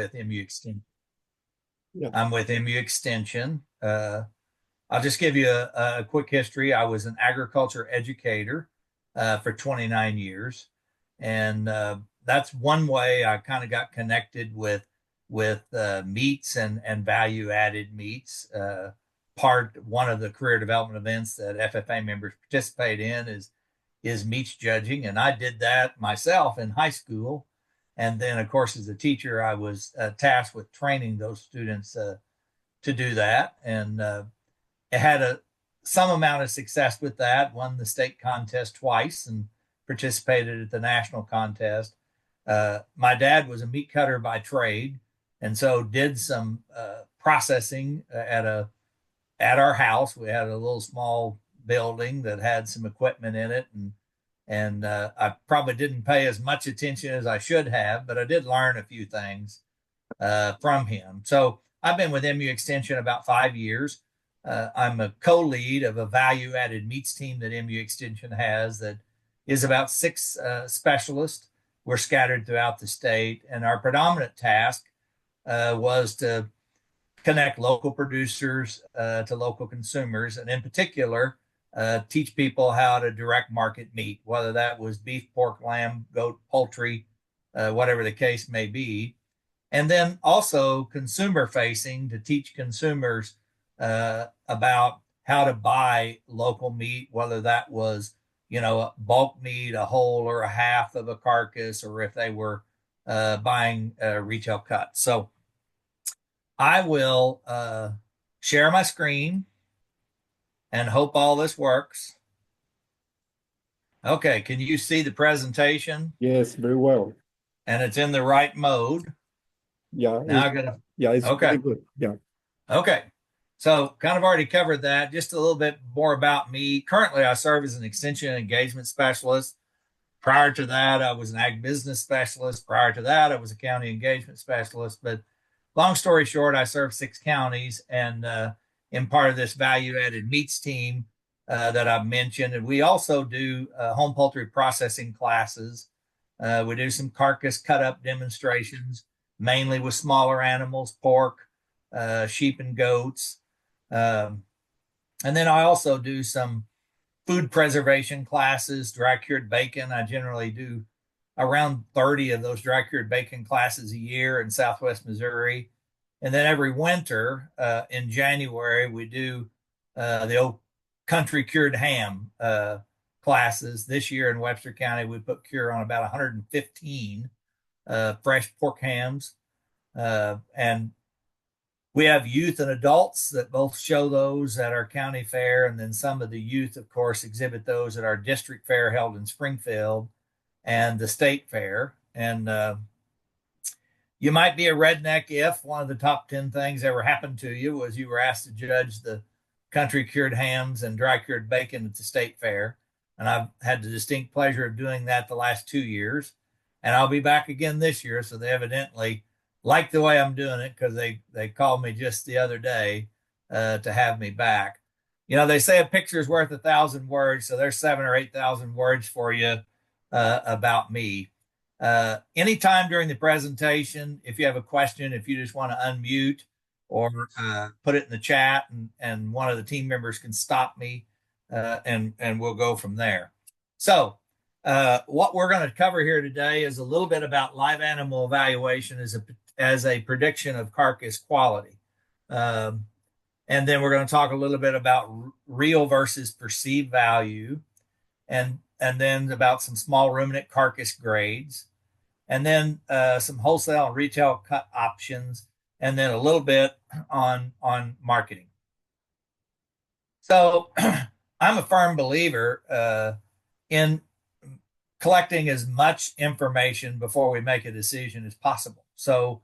with MU Extension. Yeah. I'm with MU Extension. I'll just give you a quick history. I was an agriculture educator for 29 years, and that's one way I kind of got connected with meats and value added meats. One of the career development events that FFA members participate in is meats judging, and I did that myself in high school. And then, of course, as a teacher, I was tasked with training those students to do that, and it had some amount of success with that. Won the state contest twice and participated at the national contest. My dad was a meat cutter by trade, and so did some processing at our house. We had a little small building that had some equipment in it, and I probably didn't pay as much attention as I should have, but I did learn a few things from him. So I've been with MU Extension about 5 years. I'm a co-lead of a value-added meats team that MU Extension has that is about 6 specialists. We're scattered throughout the state, and our predominant task was to connect local producers to local consumers, and in particular, teach people how to direct market meat, whether that was beef, pork, lamb, goat, poultry, whatever the case may be. And then also consumer facing to teach consumers about how to buy local meat, whether that was, bulk meat, a whole or a half of a carcass, or if they were buying retail cuts. So I will share my screen and hope all this works. Okay, can you see the presentation? Yes, very well. And it's in the right mode. Yeah. Now I'm gonna. Yeah, it's Okay. very good. Yeah. Okay. So kind of already covered that. Just a little bit more about me. Currently, I serve as an extension engagement specialist. Prior to that, I was an ag business specialist. Prior to that, I was a county engagement specialist. But long story short, I serve 6 counties and am part of this value added meats team that I've mentioned. And we also do home poultry processing classes. We do some carcass cut up demonstrations, mainly with smaller animals, pork, sheep, and goats. And then I also do some food preservation classes, dry cured bacon. I generally do around 30 of those dry cured bacon classes a year in Southwest Missouri. And then every winter in January, we do the old country cured ham classes. This year in Webster County, we put cure on about 115 fresh pork hams. And we have youth and adults that both show those at our county fair. And then some of the youth, of course, exhibit those at our district fair held in Springfield and the state fair. And you might be a redneck if one of the top 10 things ever happened to you was you were asked to judge the country cured hams and dry cured bacon at the state fair. And I've had the distinct pleasure of doing that the last 2 years. And I'll be back again this year. So they evidently like the way I'm doing it because they called me just the other day to have me back. They say a picture is worth 1,000 words. So there's 7,000 or 8,000 words for you about me. Anytime during the presentation, if you have a question, if you just want to unmute or put it in the chat and one of the team members can stop me and we'll go from there. So what we're going to cover here today is a little bit about live animal evaluation as a prediction of carcass quality. And then we're going to talk a little bit about real versus perceived value and then about some small ruminant carcass grades, and then some wholesale and retail cut options, and then a little bit on marketing. So I'm a firm believer in collecting as much information before we make a decision as possible. So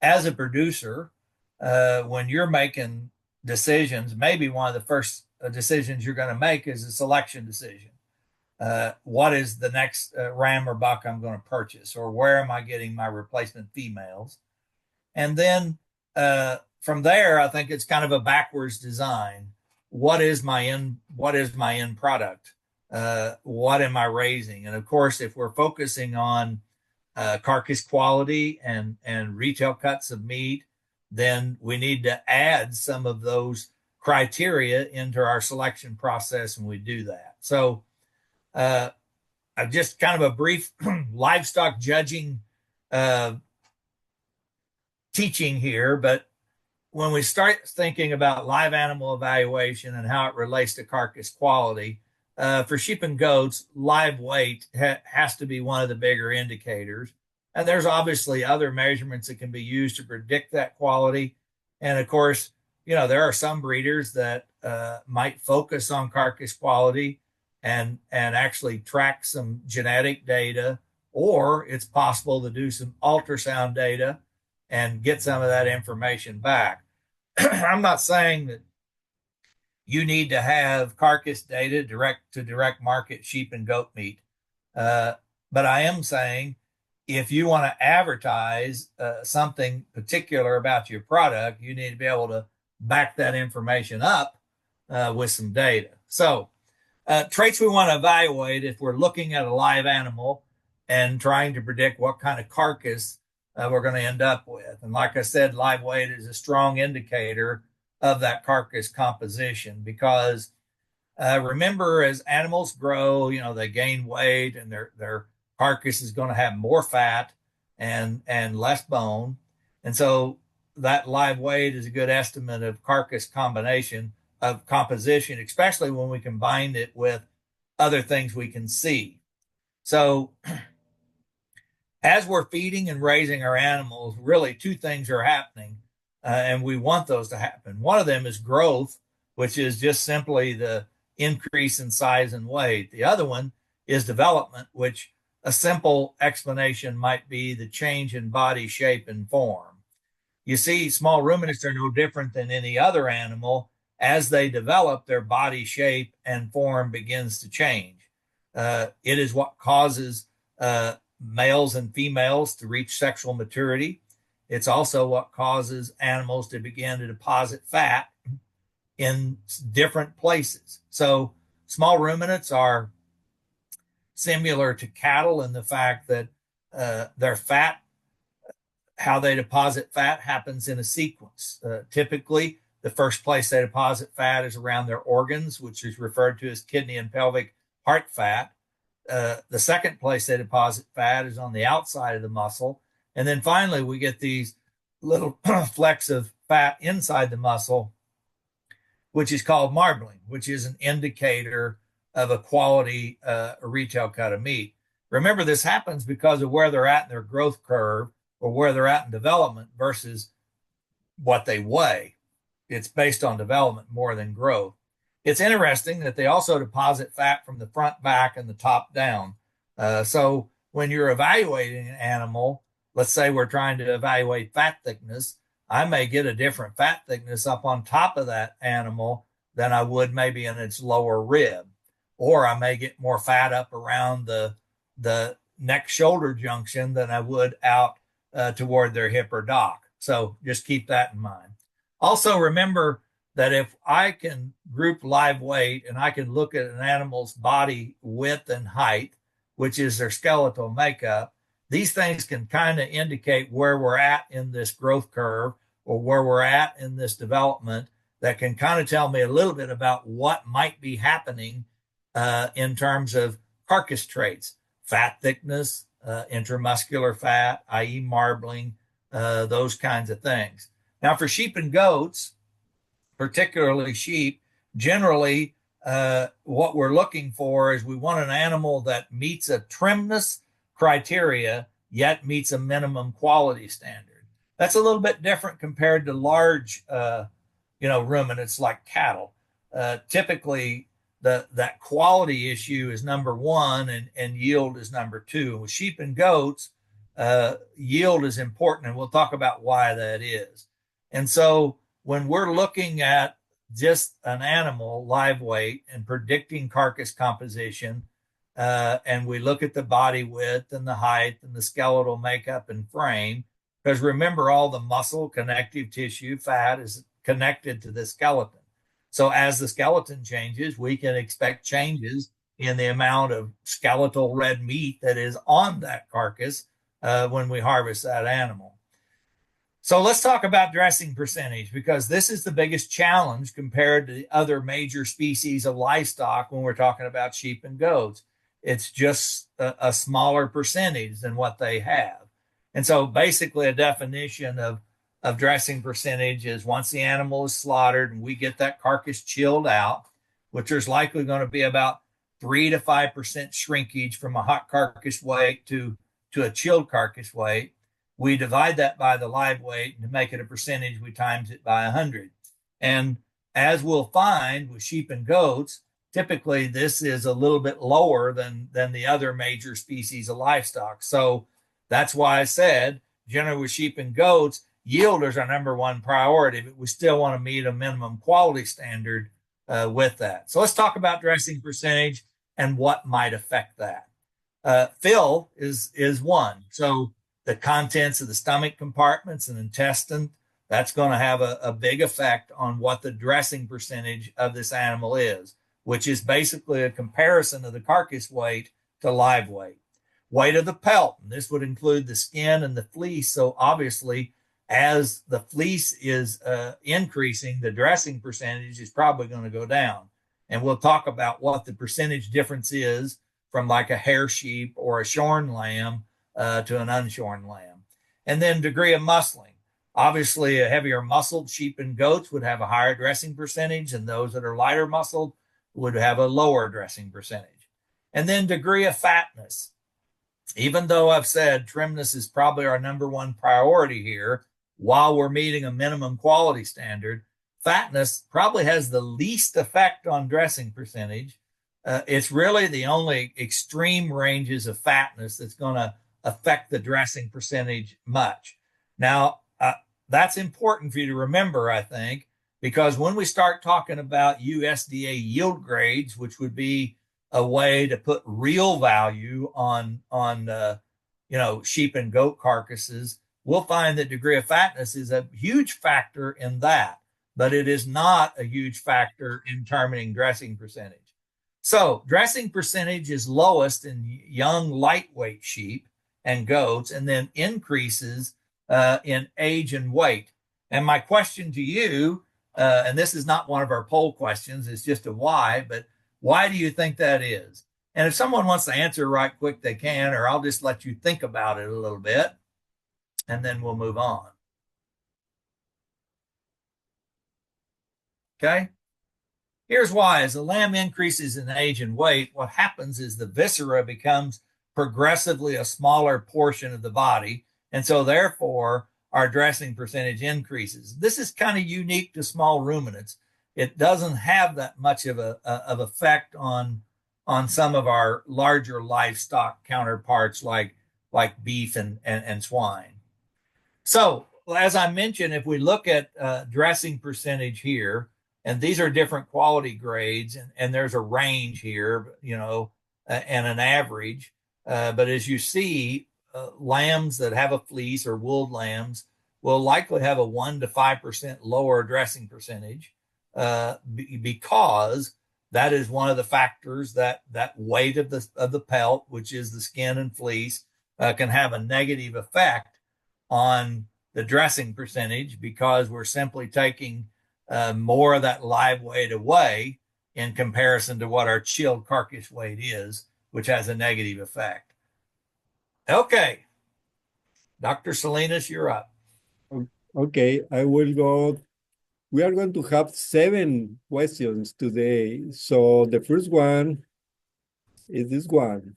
as a producer, when you're making decisions, maybe one of the first decisions you're going to make is a selection decision. What is the next ram or buck I'm going to purchase, or where am I getting my replacement females? And then from there, I think it's kind of a backwards design. What is my end product? What am I raising? And of course, if we're focusing on carcass quality and retail cuts of meat, then we need to add some of those criteria into our selection process, and we do that. So, uh, just kind of a brief livestock judging uh, teaching here, but when we start thinking about live animal evaluation and how it relates to carcass quality, for sheep and goats, live weight has to be one of the bigger indicators. And there's obviously other measurements that can be used to predict that quality. And of course, there are some breeders that might focus on carcass quality and actually track some genetic data, or it's possible to do some ultrasound data and get some of that information back. I'm not saying that you need to have carcass data direct to direct market sheep and goat meat. Uh, but I am saying if you want to advertise something particular about your product, you need to be able to back that information up with some data. So, traits we want to evaluate if we're looking at a live animal and trying to predict what kind of carcass we're going to end up with. And like I said, live weight is a strong indicator of that carcass composition because remember, as animals grow, they gain weight and their carcass is going to have more fat and less bone. And so that live weight is a good estimate of carcass combination of composition, especially when we combine it with other things we can see. So as we're feeding and raising our animals, really two things are happening, and we want those to happen. One of them is growth, which is just simply the increase in size and weight. The other one is development, which a simple explanation might be the change in body shape and form. You see, small ruminants are no different than any other animal. As they develop, their body shape and form begins to change. It is what causes males and females to reach sexual maturity. It's also what causes animals to begin to deposit fat in different places. So small ruminants are similar to cattle in the fact that their fat, how they deposit fat, happens in a sequence. Typically, the first place they deposit fat is around their organs, which is referred to as kidney and pelvic heart fat. The second place they deposit fat is on the outside of the muscle. And then finally, we get these little flecks of fat inside the muscle, which is called marbling, which is an indicator of a quality retail cut of meat. Remember, this happens because of where they're at in their growth curve or where they're at in development versus what they weigh. It's based on development more than growth. It's interesting that they also deposit fat from the front, back, and the top down. So when you're evaluating an animal, let's say we're trying to evaluate fat thickness, I may get a different fat thickness up on top of that animal than I would maybe in its lower rib. Or I may get more fat up around the neck shoulder junction than I would out toward their hip or dock. So just keep that in mind. Also, remember that if I can group live weight and I can look at an animal's body width and height, which is their skeletal makeup, these things can kind of indicate where we're at in this growth curve or where we're at in this development that can kind of tell me a little bit about what might be happening in terms of carcass traits, fat thickness, intramuscular fat, i.e. marbling, those kinds of things. Now for sheep and goats, particularly sheep, generally what we're looking for is we want an animal that meets a trimness criteria, yet meets a minimum quality standard. That's a little bit different compared to large, ruminants like cattle. Typically, that quality issue is number one, and yield is number two. With sheep and goats, yield is important, and we'll talk about why that is. And so when we're looking at just an animal live weight and predicting carcass composition, and we look at the body width and the height and the skeletal makeup and frame, because remember, all the muscle, connective tissue, fat is connected to the skeleton. So as the skeleton changes, we can expect changes in the amount of skeletal red meat that is on that carcass when we harvest that animal. So let's talk about dressing percentage because this is the biggest challenge compared to the other major species of livestock when we're talking about sheep and goats. It's just a smaller percentage than what they have. And so basically a definition of dressing percentage is once the animal is slaughtered and we get that carcass chilled out, which there's likely going to be about 3 to 5% shrinkage from a hot carcass weight to a chilled carcass weight. We divide that by the live weight and to make it a percentage, we times it by 100. And as we'll find with sheep and goats, typically this is a little bit lower than the other major species of livestock. So that's why I said, generally with sheep and goats, yield is our number one priority, but we still want to meet a minimum quality standard with that. So let's talk about dressing percentage and what might affect that. Fill is one. So the contents of the stomach compartments and intestine, that's going to have a big effect on what the dressing percentage of this animal is, which is basically a comparison of the carcass weight to live weight. Weight of the pelt, and this would include the skin and the fleece. So obviously, as the fleece is increasing, the dressing percentage is probably going to go down. And we'll talk about what the percentage difference is from like a hair sheep or a shorn lamb to an unshorn lamb. And then degree of muscling. Obviously, a heavier muscled sheep and goats would have a higher dressing percentage, and those that are lighter muscled would have a lower dressing percentage. And then degree of fatness. Even though I've said trimness is probably our number one priority here, while we're meeting a minimum quality standard, fatness probably has the least effect on dressing percentage. It's really the only extreme ranges of fatness that's going to affect the dressing percentage much. Now, that's important for you to remember, I think, because when we start talking about USDA yield grades, which would be a way to put real value on sheep and goat carcasses, we'll find that degree of fatness is a huge factor in that, but it is not a huge factor in determining dressing percentage. So dressing percentage is lowest in young lightweight sheep and goats, and then increases in age and weight. And my question to you, and this is not one of our poll questions, it's just a why, but why do you think that is? And if someone wants to answer right quick, they can, or I'll just let you think about it a little bit and then we'll move on. Okay. Here's why. As the lamb increases in age and weight, what happens is the viscera becomes progressively a smaller portion of the body. And so, therefore, our dressing percentage increases. This is kind of unique to small ruminants. It doesn't have that much of of effect on some of our larger livestock counterparts like beef and swine. So, as I mentioned, if we look at dressing percentage here, and these are different quality grades, and there's a range here, and an average. But as you see, lambs that have a fleece or wooled lambs will likely have a 1 to 5% lower dressing percentage because that is one of the factors that weight of the pelt, which is the skin and fleece, can have a negative effect on the dressing percentage because we're simply taking more of that live weight away in comparison to what our chilled carcass weight is, which has a negative effect. Okay, Dr. Salinas, you're up. Okay, I will go. We are going to have 7 questions today. So the first one is this one.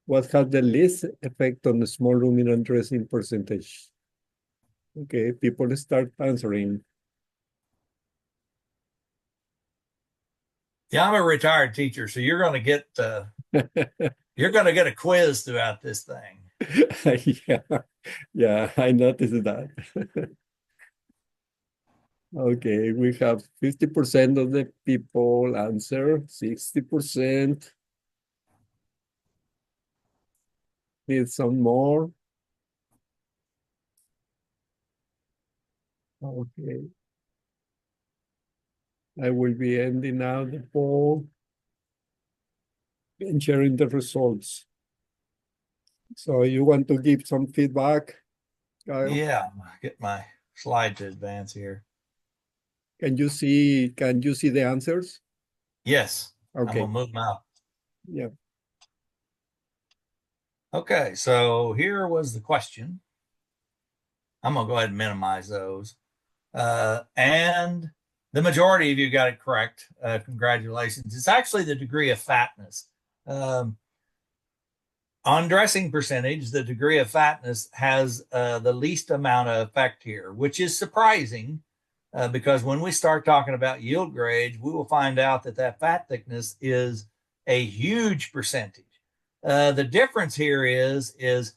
What has the least effect on the small ruminant dressing percentage? Okay, people start answering. Yeah, I'm a retired teacher, so you're going to get a quiz throughout this thing. Yeah, yeah, I noticed that. Okay, we have 50% of the people answer, 60%. Need some more. Okay, I will be ending now the poll and sharing the results. So you want to give some feedback, Kyle? Yeah, get my slide to advance here. Can you see the answers? Yes, I'm Okay. gonna move them out. Yeah. Okay, so here was the question. I'm gonna go ahead and minimize those. And the majority of you got it correct. Congratulations. It's actually the degree of fatness. Um, on dressing percentage, the degree of fatness has the least amount of effect here, which is surprising because when we start talking about yield grades, we will find out that that fat thickness is a huge percentage. The difference here is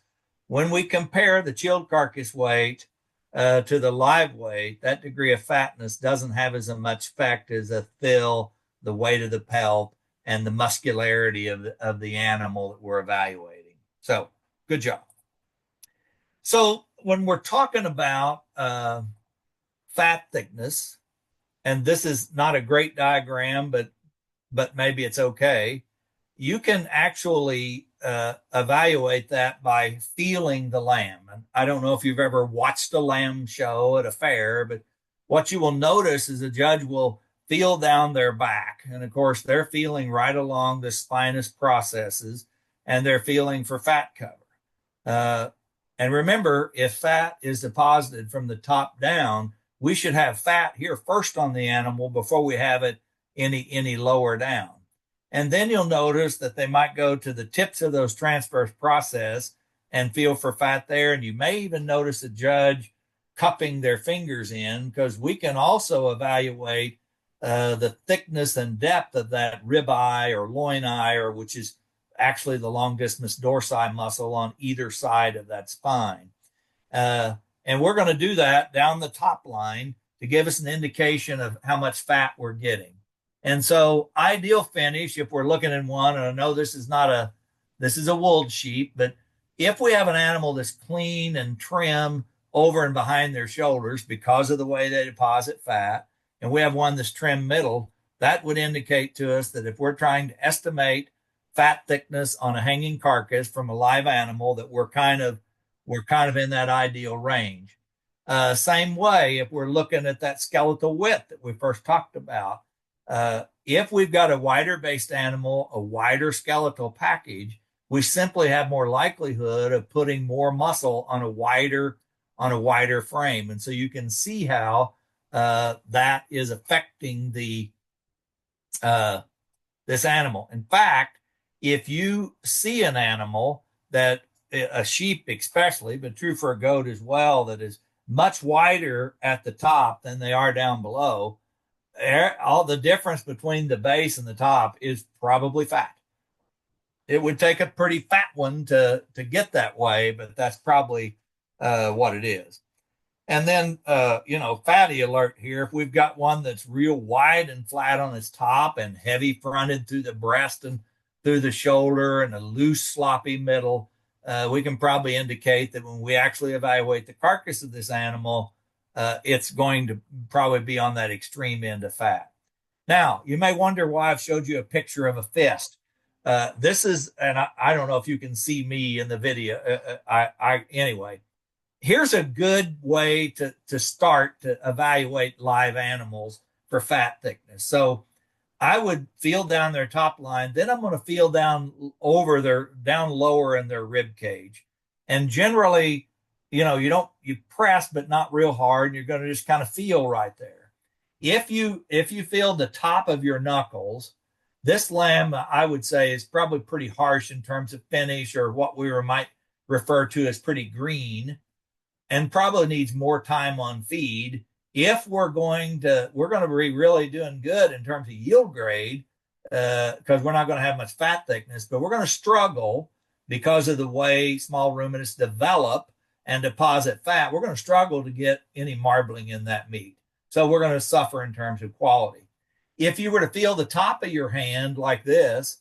when we compare the chilled carcass weight to the live weight, that degree of fatness doesn't have as much effect as a thill, the weight of the pelt, and the muscularity of the animal that we're evaluating. So, good job. So, when we're talking about fat thickness, and this is not a great diagram, but maybe it's okay. You can actually evaluate that by feeling the lamb. And I don't know if you've ever watched a lamb show at a fair, but what you will notice is a judge will feel down their back. And of course, they're feeling right along the spinous processes and they're feeling for fat cover. Uh, and remember, if fat is deposited from the top down, we should have fat here first on the animal before we have it any lower down. And then you'll notice that they might go to the tips of those transverse process and feel for fat there. And you may even notice a judge cupping their fingers in because we can also evaluate the thickness and depth of that rib eye or loin eye, or which is actually the longismus dorsi muscle on either side of that spine. Uh, and we're going to do that down the top line to give us an indication of how much fat we're getting. And so ideal finish, if we're looking at one, and I know this is a wooled sheep, but if we have an animal that's clean and trim over and behind their shoulders because of the way they deposit fat, and we have one that's trim middle, that would indicate to us that if we're trying to estimate fat thickness on a hanging carcass from a live animal, that we're kind of in that ideal range. Same way, if we're looking at that skeletal width that we first talked about, if we've got a wider based animal, a wider skeletal package, we simply have more likelihood of putting more muscle on a wider frame, and so you can see how that is affecting the uh, this animal. In fact, if you see an animal that a sheep especially, but true for a goat as well, that is much wider at the top than they are down below, all the difference between the base and the top is probably fat. It would take a pretty fat one to get that way, but that's probably what it is. And then, fatty alert here. If we've got one that's real wide and flat on its top and heavy fronted through the breast and through the shoulder and a loose, sloppy middle, we can probably indicate that when we actually evaluate the carcass of this animal, it's going to probably be on that extreme end of fat. Now, you may wonder why I've showed you a picture of a fist. This is, and I don't know if you can see me in the video. Anyway, here's a good way to start to evaluate live animals for fat thickness. So I would feel down their top line, then I'm going to feel down lower in their rib cage. And generally, you press, but not real hard. And you're going to just kind of feel right there. If you feel the top of your knuckles, this lamb, I would say, is probably pretty harsh in terms of finish, or what might refer to as pretty green, and probably needs more time on feed. If we're going to be really doing good in terms of yield grade, because we're not going to have much fat thickness, but we're going to struggle because of the way small ruminants develop and deposit fat. We're going to struggle to get any marbling in that meat. So we're going to suffer in terms of quality. If you were to feel the top of your hand like this,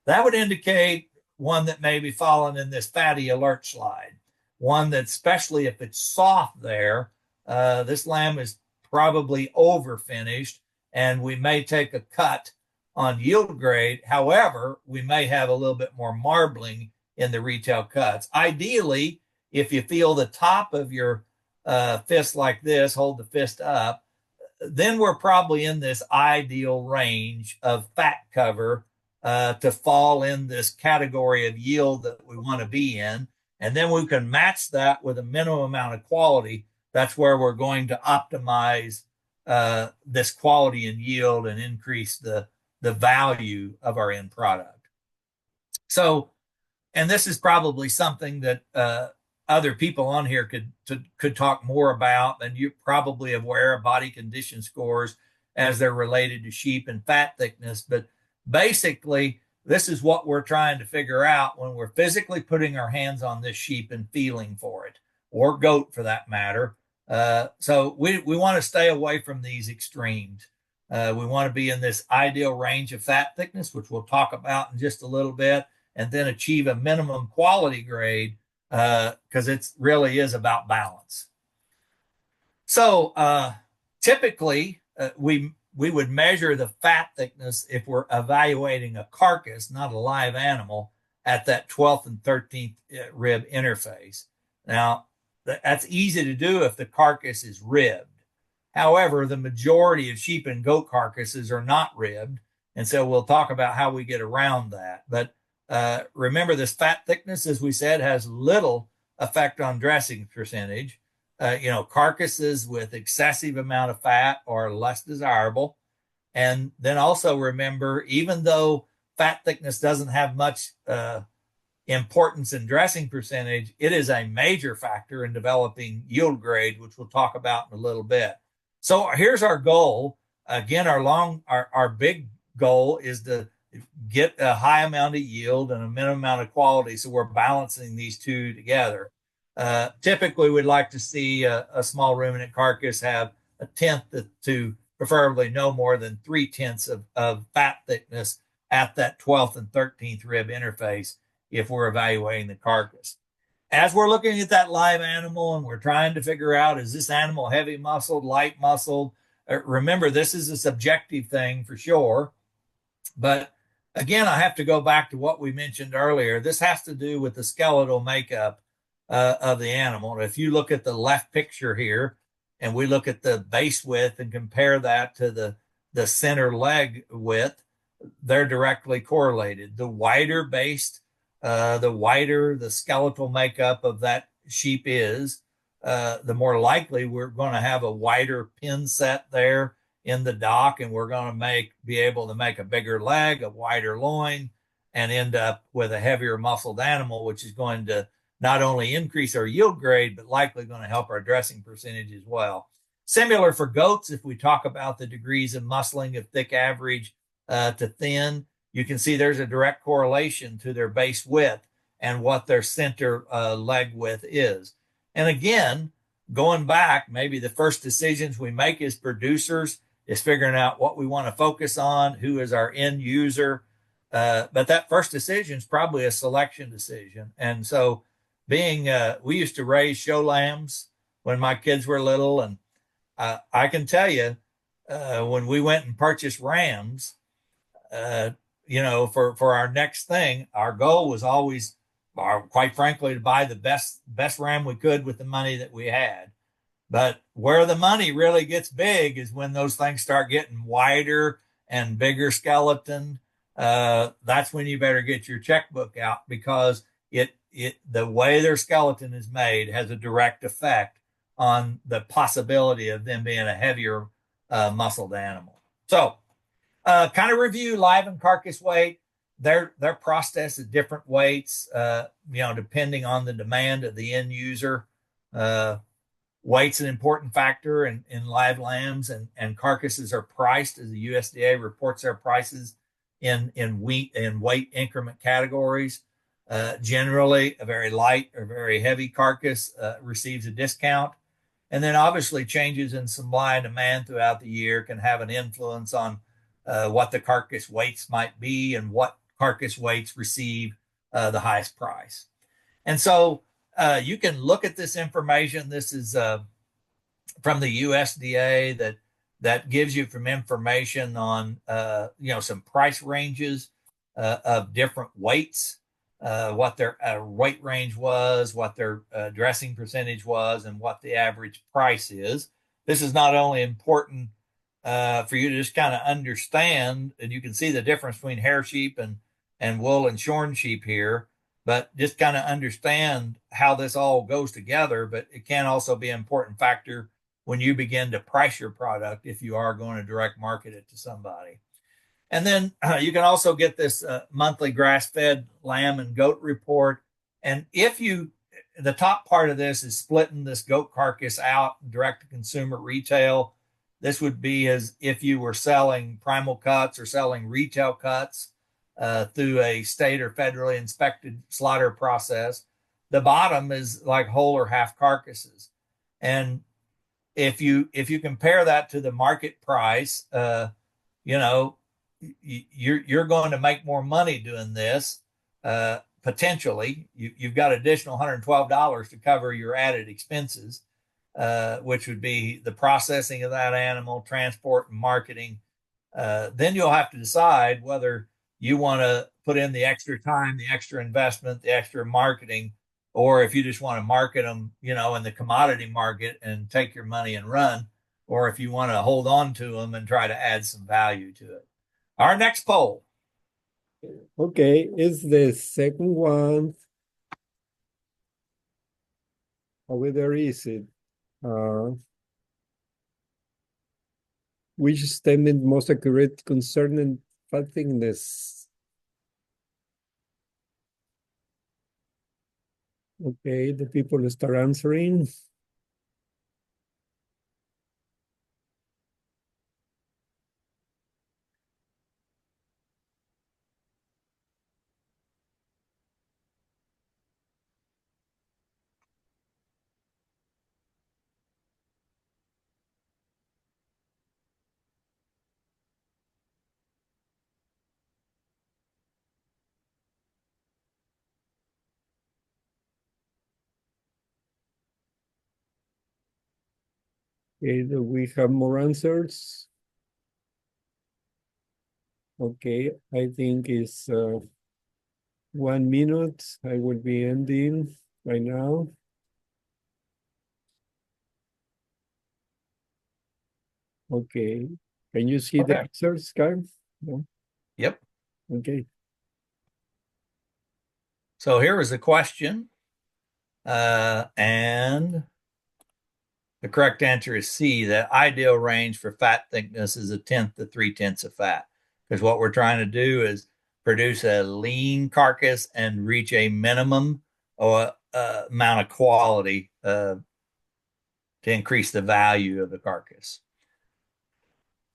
that would indicate one that may be falling in this fatty alert slide. One that, especially if it's soft there, this lamb is probably over finished, and we may take a cut on yield grade. However, we may have a little bit more marbling in the retail cuts. Ideally, if you feel the top of your fist like this, hold the fist up, then we're probably in this ideal range of fat cover to fall in this category of yield that we want to be in. And then we can match that with a minimum amount of quality. That's where we're going to optimize this quality and yield and increase the value of our end product. So, and this is probably something that other people on here could talk more about, and you're probably aware of body condition scores as they're related to sheep and fat thickness. But basically, this is what we're trying to figure out when we're physically putting our hands on this sheep and feeling for it, or goat for that matter. So we want to stay away from these extremes. We want to be in this ideal range of fat thickness, which we'll talk about in just a little bit, and then achieve a minimum quality grade because it really is about balance. So typically, we would measure the fat thickness if we're evaluating a carcass, not a live animal, at that 12th and 13th rib interface. Now, that's easy to do if the carcass is ribbed. However, the majority of sheep and goat carcasses are not ribbed, and so we'll talk about how we get around that. But remember, this fat thickness, as we said, has little effect on dressing percentage. Carcasses with excessive amount of fat are less desirable. And then also remember, even though fat thickness doesn't have much importance in dressing percentage, it is a major factor in developing yield grade, which we'll talk about in a little bit. So here's our goal. Again, our big goal is to get a high amount of yield and a minimum amount of quality. So we're balancing these two together. Typically, we'd like to see a small ruminant carcass have a tenth to preferably no more than 3/10 of fat thickness at that 12th and 13th rib interface if we're evaluating the carcass. As we're looking at that live animal and we're trying to figure out, is this animal heavy muscled, light muscled? Remember, this is a subjective thing for sure. But again, I have to go back to what we mentioned earlier. This has to do with the skeletal makeup of the animal. If you look at the left picture here and we look at the base width and compare that to the center leg width, they're directly correlated. The wider based, the wider the skeletal makeup of that sheep is, the more likely we're going to have a wider pin set there in the dock, and we're going to be able to make a bigger leg, a wider loin, and end up with a heavier muscled animal, which is going to not only increase our yield grade, but likely going to help our dressing percentage as well. Similar for goats, if we talk about the degrees of muscling of thick average to thin, you can see there's a direct correlation to their base width and what their center leg width is. And again, going back, maybe the first decisions we make as producers is figuring out what we want to focus on, who is our end user. But that first decision is probably a selection decision. And so we used to raise show lambs when my kids were little. And I can tell you, when we went and purchased rams, for our next thing, our goal was always, quite frankly, to buy the best ram we could with the money that we had. But where the money really gets big is when those things start getting wider and bigger skeleton. That's when you better get your checkbook out, because the way their skeleton is made has a direct effect on the possibility of them being a heavier muscled animal. So kind of review live and carcass weight. They're processed at different weights, depending on the demand of the end user. Weight's an important factor in live lambs, and carcasses are priced as the USDA reports their prices in weight increment categories. Generally, a very light or very heavy carcass receives a discount. And then obviously changes in supply and demand throughout the year can have an influence on what the carcass weights might be and what carcass weights receive the highest price. And so you can look at this information. This is from the USDA that gives you some information on some price ranges of different weights. what their weight range was, what their dressing percentage was, and what the average price is. This is not only important for you to just kind of understand, and you can see the difference between hair sheep and wool and shorn sheep here, but just kind of understand how this all goes together. But it can also be an important factor when you begin to price your product if you are going to direct market it to somebody. And then you can also get this monthly grass fed lamb and goat report. And if you, the top part of this is splitting this goat carcass out direct to consumer retail. This would be as if you were selling primal cuts or selling retail cuts through a state or federally inspected slaughter process. The bottom is like whole or half carcasses. And if you compare that to the market price, you know, you're going to make more money doing this. Potentially, you've got additional $112 to cover your added expenses, which would be the processing of that animal, transport, and marketing. Then you'll have to decide whether you want to put in the extra time, the extra investment, the extra marketing, or if you just want to market them, in the commodity market and take your money and run, or if you want to hold on to them and try to add some value to it. Our next poll. Okay, is the second one. Over is it? Uh, which statement most accurate concerning fat thickness? Okay, the people start answering. Okay, do we have more answers? Okay, I think it's 1 minute. I will be ending right now. Okay, can you see the Okay. answers, Kyle? No? Yep. Okay. So here was the question. And the correct answer is C. The ideal range for fat thickness is 1/10 to 3/10 of fat. Because what we're trying to do is produce a lean carcass and reach a minimum or amount of quality to increase the value of the carcass.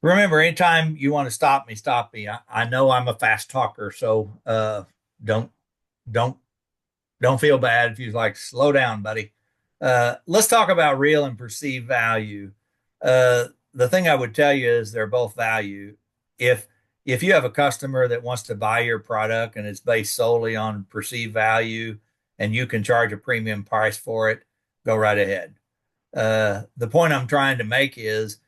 Remember, anytime you want to stop me, stop me. I know I'm a fast talker, so don't don't don't feel bad if you like slow down, buddy. Let's talk about real and perceived value. The thing I would tell you is they're both value. If if you have a customer that wants to buy your product and it's based solely on perceived value and you can charge a premium price for it, go right ahead. The point I'm trying to make is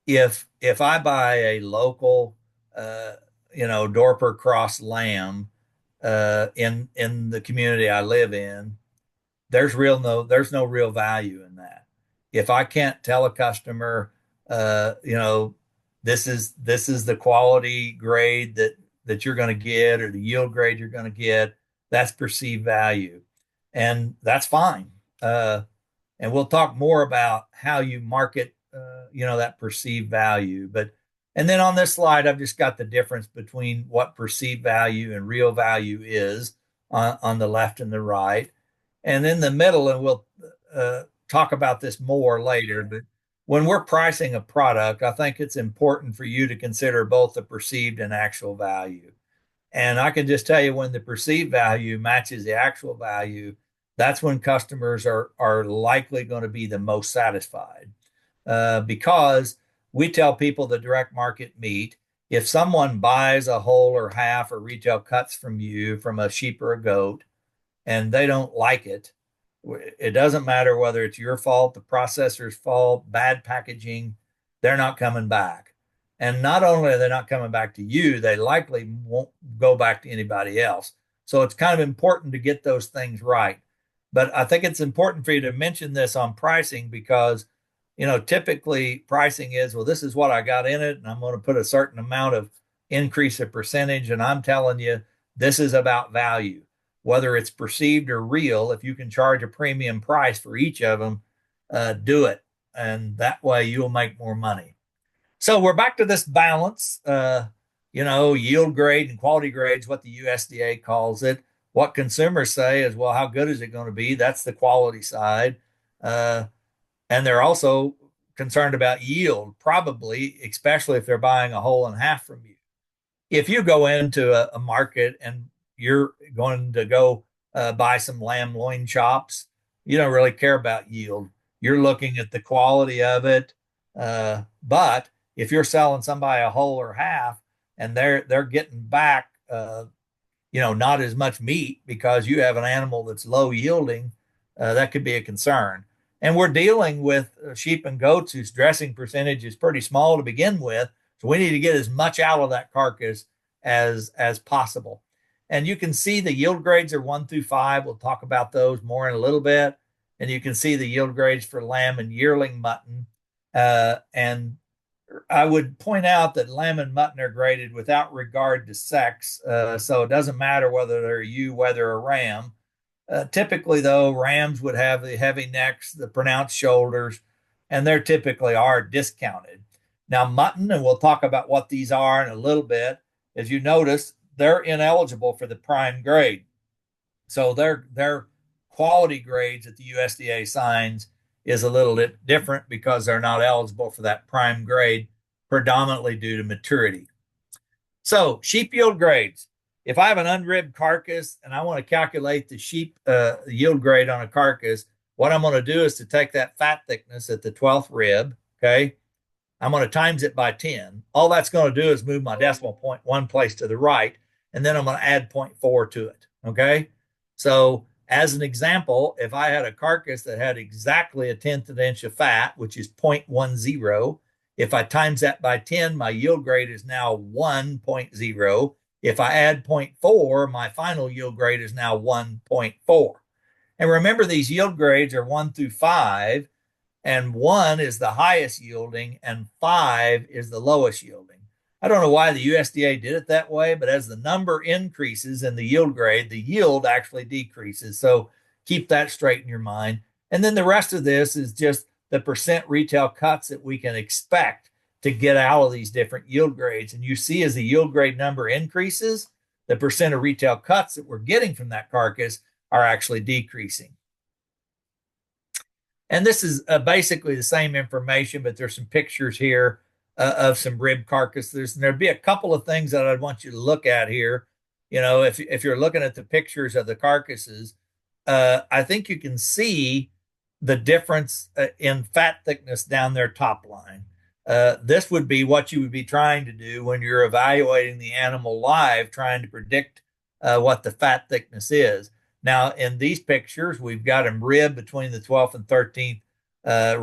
if I buy a local, uh, Dorper Cross lamb in the community I live in, there's no real value in that. If I can't tell a customer, this is the quality grade that you're going to get or the yield grade you're going to get, that's perceived value, and that's fine. And we'll talk more about how you market, that perceived value. But and then on this slide, I've just got the difference between what perceived value and real value is on the left and the right, and in the middle. And we'll talk about this more later. But when we're pricing a product, I think it's important for you to consider both the perceived and actual value. And I can just tell you when the perceived value matches the actual value, that's when customers are likely going to be the most satisfied. Because we tell people the direct market meat. If someone buys a whole or half or retail cuts from you from a sheep or a goat and they don't like it doesn't matter whether it's your fault, the processor's fault, bad packaging, they're not coming back. And not only are they not coming back to you, they likely won't go back to anybody else. So it's kind of important to get those things right. But I think it's important for you to mention this on pricing because, typically pricing is, well, this is what I got in it, and I'm going to put a certain amount of increase of percentage. And I'm telling you, this is about value, whether it's perceived or real. If you can charge a premium price for each of them, do it. And that way you'll make more money. So we're back to this balance, yield grade and quality grades, what the USDA calls it. What consumers say is, well, how good is it going to be? That's the quality side. Uh, and they're also concerned about yield, probably, especially if they're buying a whole and half from you. If you go into a market and you're going to go buy some lamb loin chops, you don't really care about yield. You're looking at the quality of it. But if you're selling somebody a whole or half and they're getting back not as much meat because you have an animal that's low yielding, that could be a concern. And we're dealing with sheep and goats whose dressing percentage is pretty small to begin with. So we need to get as much out of that carcass as possible. And you can see the yield grades are 1 through 5. We'll talk about those more in a little bit. And you can see the yield grades for lamb and yearling mutton. And I would point out that lamb and mutton are graded without regard to sex. So it doesn't matter whether they're a ewe, whether a ram. Typically, though, rams would have the heavy necks, the pronounced shoulders, and they're typically are discounted. Now, mutton, and we'll talk about what these are in a little bit, as you notice, they're ineligible for the prime grade. So their quality grades that the USDA signs is a little bit different because they're not eligible for that prime grade, predominantly due to maturity. So sheep yield grades. If I have an unribbed carcass and I want to calculate the sheep yield grade on a carcass, what I'm going to do is to take that fat thickness at the 12th rib, okay? I'm going to times it by 10. All that's going to do is move my decimal point one place to the right, and then I'm going to add 0.4 to it, okay? So as an example, if I had a carcass that had exactly a tenth of an inch of fat, which is 0.10, if I times that by 10, my yield grade is now 1.0. If I add 0.4, my final yield grade is now 1.4. And remember, these yield grades are 1 through 5, and 1 is the highest yielding, and 5 is the lowest yielding. I don't know why the USDA did it that way, but as the number increases in the yield grade, the yield actually decreases. So keep that straight in your mind. And then the rest of this is just the percent retail cuts that we can expect to get out of these different yield grades. And you see, as the yield grade number increases, the percent of retail cuts that we're getting from that carcass are actually decreasing. And this is basically the same information, but there's some pictures here of some rib carcasses. And there'd be a couple of things that I'd want you to look at here. If you're looking at the pictures of the carcasses, I think you can see the difference in fat thickness down their top line. This would be what you would be trying to do when you're evaluating the animal live, trying to predict what the fat thickness is. Now, in these pictures, we've got them rib between the 12th and 13th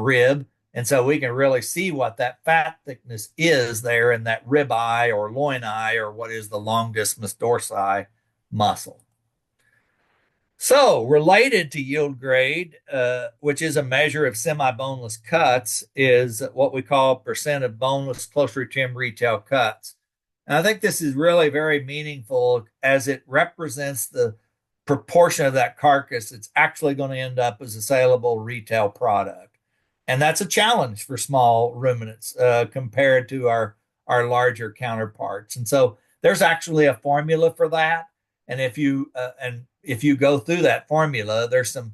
rib. And so we can really see what that fat thickness is there in that rib eye or loin eye, or what is the longismus dorsi muscle. So, related to yield grade, which is a measure of semi-boneless cuts, is what we call percent of boneless, closely trimmed retail cuts. And I think this is really very meaningful as it represents the proportion of that carcass that's actually going to end up as a saleable retail product. And that's a challenge for small ruminants compared to our larger counterparts. And so there's actually a formula for that. And if you go through that formula, there's some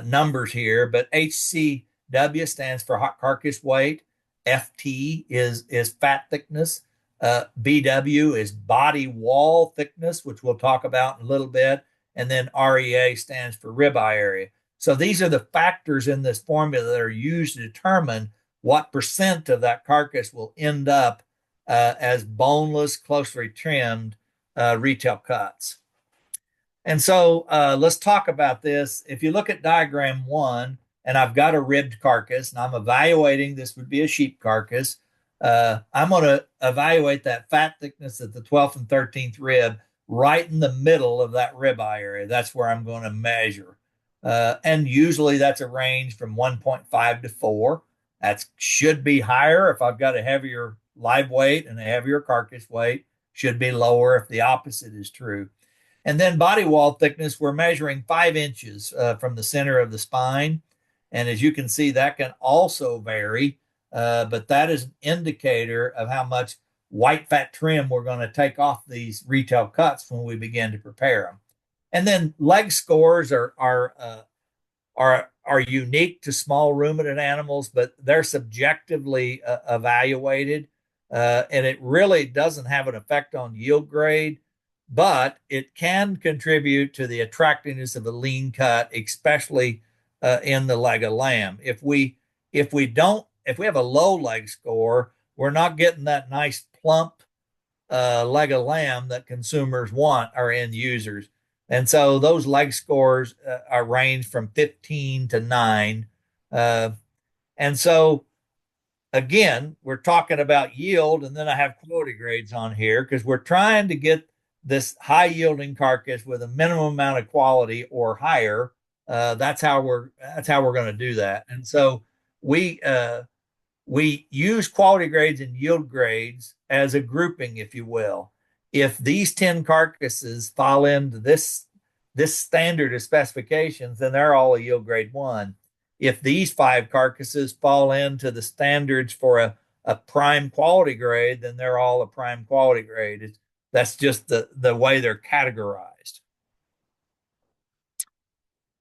numbers here, but HCW stands for hot carcass weight. FT is fat thickness. BW is body wall thickness, which we'll talk about in a little bit. And then REA stands for ribeye area. So these are the factors in this formula that are used to determine what percent of that carcass will end up as boneless, closely trimmed retail cuts. And so let's talk about this. If you look at diagram 1, and I've got a ribbed carcass, and I'm evaluating, this would be a sheep carcass. I'm going to evaluate that fat thickness at the 12th and 13th rib right in the middle of that ribeye area. That's where I'm going to measure. And usually that's a range from 1.5 to 4. That should be higher if I've got a heavier live weight and a heavier carcass weight, should be lower if the opposite is true. And then body wall thickness, we're measuring 5 inches from the center of the spine. And as you can see, that can also vary, but that is an indicator of how much white fat trim we're going to take off these retail cuts when we begin to prepare them. And then leg scores are unique to small ruminant animals, but they're subjectively evaluated, and it really doesn't have an effect on yield grade, but it can contribute to the attractiveness of a lean cut, especially in the leg of lamb. If we have a low leg score, we're not getting that nice plump leg of lamb that consumers want, our end users. And so those leg scores are range from 15 to 9. Uh, and so, again, we're talking about yield, and then I have quality grades on here because we're trying to get this high yielding carcass with a minimum amount of quality or higher. That's how we're going to do that. And so we we use quality grades and yield grades as a grouping, if you will. If these 10 carcasses fall into this standard of specifications, then they're all a yield grade 1. If these 5 carcasses fall into the standards for a prime quality grade, then they're all a prime quality grade. That's just the way they're categorized.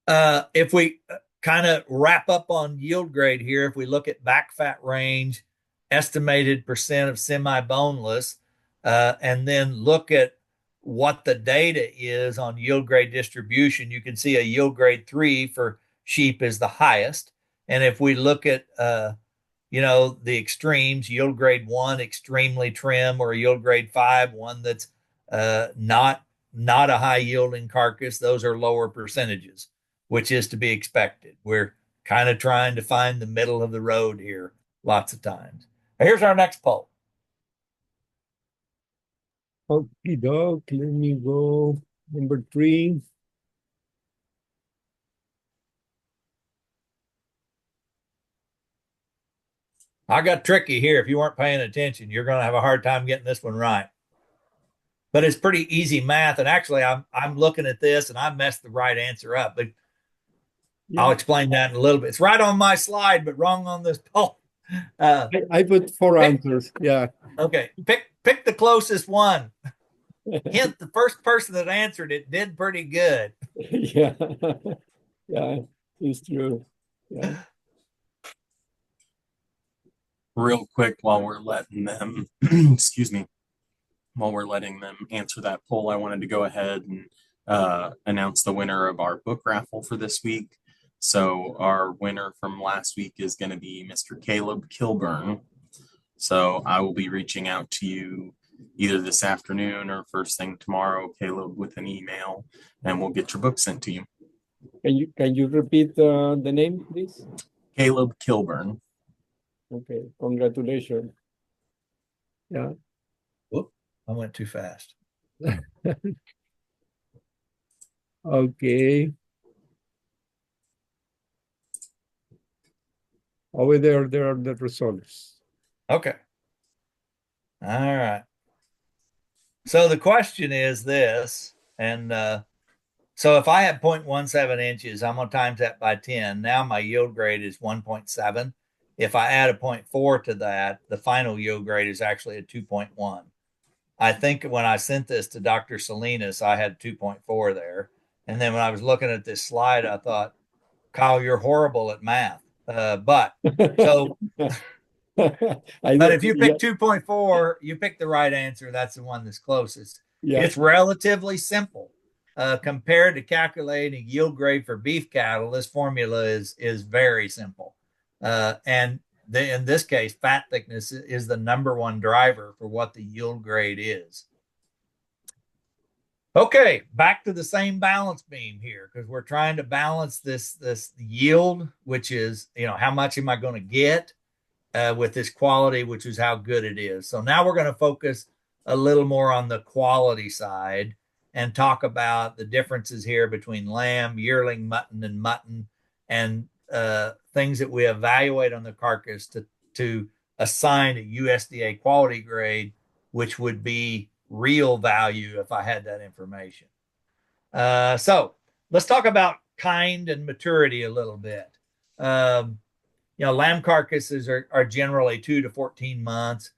If we kind of wrap up on yield grade here, if we look at back fat range, estimated percent of semi-boneless, and then look at what the data is on yield grade distribution, you can see a yield grade 3 for sheep is the highest. And if we look at the extremes, yield grade 1 extremely trim, or yield grade 5 one that's not a high yielding carcass, those are lower percentages, which is to be expected. We're kind of trying to find the middle of the road here lots of times. Here's our next poll. Okie doke, let me go. Number 3. I got tricky here. If you weren't paying attention, you're going to have a hard time getting this one right. But it's pretty easy math. And actually, I'm looking at this and I messed the right answer up. But I'll Yeah, explain that in a little bit. It's right on my slide, but wrong on this poll. Uh, I put 4 pick, answers. Yeah. okay, pick the closest one. Hint: the first person that answered it did pretty good. Yeah. Yeah, it's true. Yeah. Real quick, while we're letting them, excuse me, while we're letting them answer that poll, I wanted to go ahead and announce the winner of our book raffle for this week. So our winner from last week is going to be Mr. Caleb Kilburn. So I will be reaching out to you either this afternoon or first thing tomorrow, Caleb, with an email, and we'll get your book sent to you. Can you repeat the name, please? Caleb Kilburn. Okay, congratulations. Yeah. Whoop, I went too fast. Okay. Over there are the results. Okay. All right. So the question is this, and so if I have 0.17 inches, I'm going to times that by 10. Now my yield grade is 1.7. If I add a 0.4 to that, the final yield grade is actually a 2.1. I think when I sent this to Dr. Salinas, I had 2.4 there. And then when I was looking at this slide, I thought, Kyle, you're horrible at math. But so But if you Yeah, pick 2.4, you pick the right answer. That's the one that's closest. yeah. It's relatively simple. Compared to calculating yield grade for beef cattle, this formula is very simple. And in this case, fat thickness is the number one driver for what the yield grade is. Okay, back to the same balance beam here because we're trying to balance this yield, which is how much am I going to get, with this quality, which is how good it is. So now we're going to focus a little more on the quality side. and talk about the differences here between lamb, yearling mutton, and things that we evaluate on the carcass to assign a USDA quality grade, which would be real value if I had that information. So let's talk about kind and maturity a little bit. Um, lamb carcasses are generally 2 to 14 months,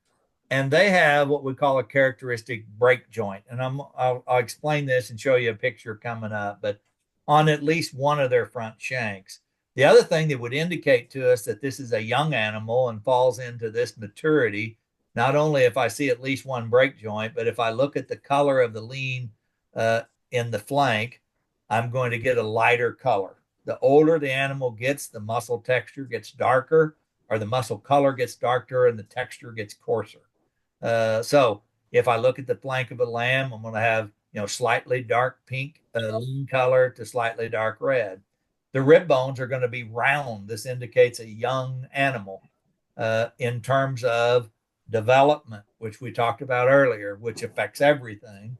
and they have what we call a characteristic break joint. And I'll explain this and show you a picture coming up, but on at least one of their front shanks. The other thing that would indicate to us that this is a young animal and falls into this maturity, not only if I see at least one break joint, but if I look at the color of the lean uh, in the flank, I'm going to get a lighter color. The older the animal gets, the muscle texture gets darker, or the muscle color gets darker, and the texture gets coarser. So if I look at the flank of a lamb, I'm going to have slightly dark pink lean color to slightly dark red. The rib bones are going to be round. This indicates a young animal in terms of development, which we talked about earlier, which affects everything.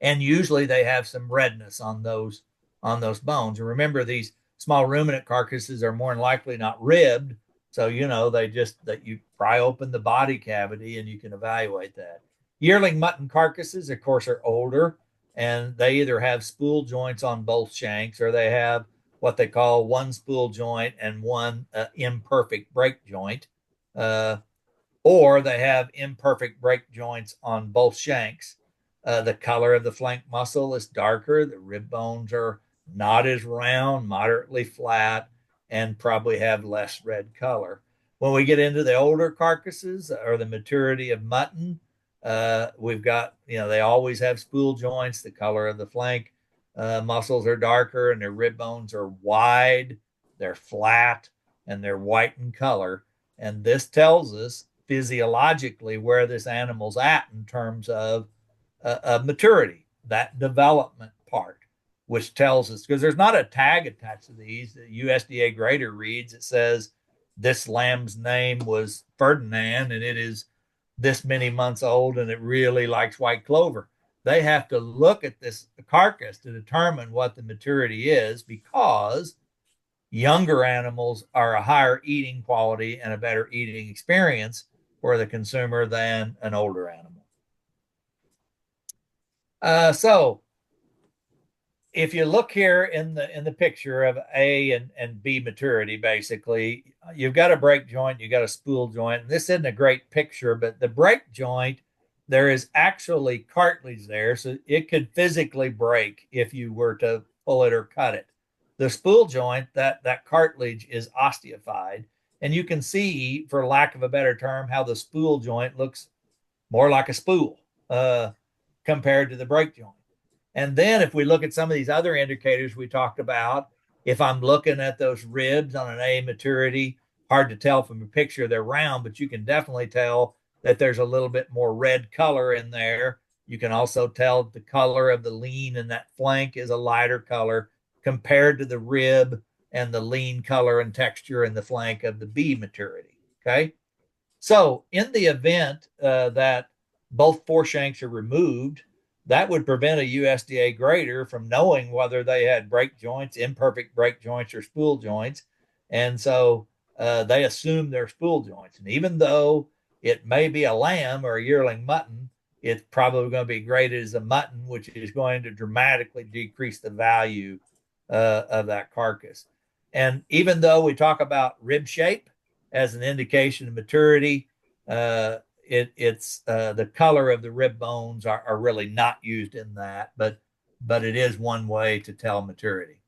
And usually they have some redness on those bones. And remember, these small ruminant carcasses are more than likely not ribbed, so they just that you pry open the body cavity and you can evaluate that. Yearling mutton carcasses, of course, are older, and they either have spool joints on both shanks or they have what they call one spool joint and one imperfect break joint. Uh, or they have imperfect break joints on both shanks. The color of the flank muscle is darker. The rib bones are not as round, moderately flat, and probably have less red color. When we get into the older carcasses or the maturity of mutton, we've got, they always have spool joints. The color of the flank muscles are darker and their rib bones are wide, they're flat, and they're white in color. And this tells us physiologically where this animal's at in terms of maturity, that development part, which tells us because there's not a tag attached to these. The USDA grader reads, it says this lamb's name was Ferdinand and it is this many months old and it really likes white clover. They have to look at this carcass to determine what the maturity is because younger animals are a higher eating quality and a better eating experience for the consumer than an older animal. So if you look here in the picture of A and B maturity, basically, you've got a break joint, you got a spool joint. And this isn't a great picture, but the break joint, there is actually cartilage there, so it could physically break if you were to pull it or cut it. The spool joint, that cartilage is ossified, and you can see, for lack of a better term, how the spool joint looks more like a spool compared to the break joint. And then if we look at some of these other indicators we talked about, if I'm looking at those ribs on an A maturity, hard to tell from a picture, they're round, but you can definitely tell that there's a little bit more red color in there. You can also tell the color of the lean in that flank is a lighter color compared to the rib and the lean color and texture in the flank of the B maturity. Okay. So in the event that both foreshanks are removed, that would prevent a USDA grader from knowing whether they had break joints, imperfect break joints, or spool joints. And so they assume they're spool joints. And even though it may be a lamb or a yearling mutton, it's probably going to be graded as a mutton, which is going to dramatically decrease the value of that carcass. And even though we talk about rib shape as an indication of maturity, it's the color of the rib bones are really not used in that, but it is one way to tell maturity.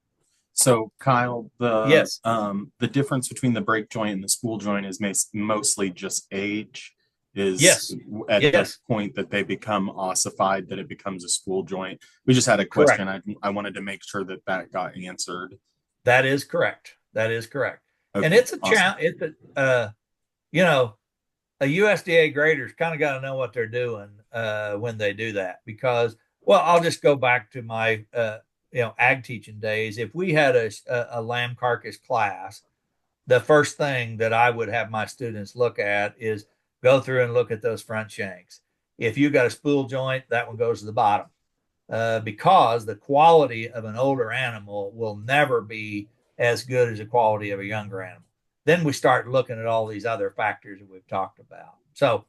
So Kyle, Yes. The difference between the break joint and the spool joint is mostly just age. Is Yes. At Yes. the point that they become ossified, that it becomes a spool joint. We just had a Correct. question. I wanted to make sure that got answered. That is correct. That is correct. Okay, And it's a awesome. challenge. It's a USDA grader's kind of got to know what they're doing when they do that because, well, I'll just go back to my ag teaching days. If we had a lamb carcass class, the first thing that I would have my students look at is go through and look at those front shanks. If you got a spool joint, that one goes to the bottom. because the quality of an older animal will never be as good as the quality of a younger animal. Then we start looking at all these other factors that we've talked about. So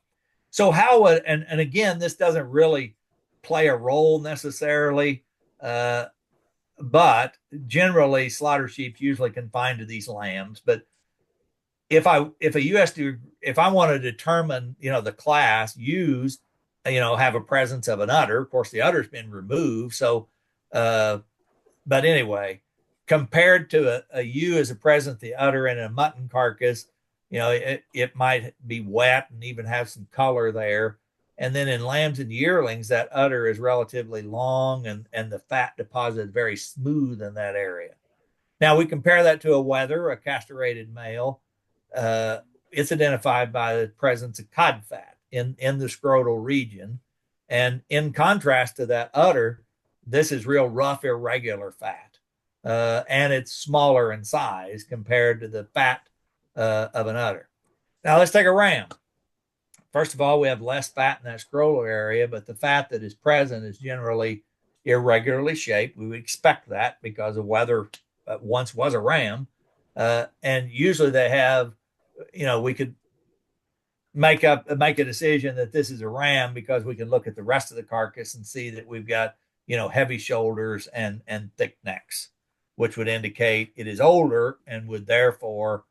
how would, and again, this doesn't really play a role necessarily, but generally slaughter sheep usually confined to these lambs. But if I want to determine, the class used, have a presence of an udder. Of course, the udder's been removed. So, but anyway, compared to a ewe as a present of the udder in a mutton carcass, it might be wet and even have some color there. And then in lambs and yearlings, that udder is relatively long and the fat deposit is very smooth in that area. Now we compare that to a wether, a castrated male. Uh, it's identified by the presence of cod fat in the scrotal region. And in contrast to that udder, this is real rough, irregular fat. And it's smaller in size compared to the fat of an udder. Now let's take a ram. First of all, we have less fat in that scrotal area, but the fat that is present is generally irregularly shaped. We would expect that because the wether once was a ram. And usually they have, we could make a decision that this is a ram because we can look at the rest of the carcass and see that we've got, heavy shoulders and thick necks, which would indicate it is older and would therefore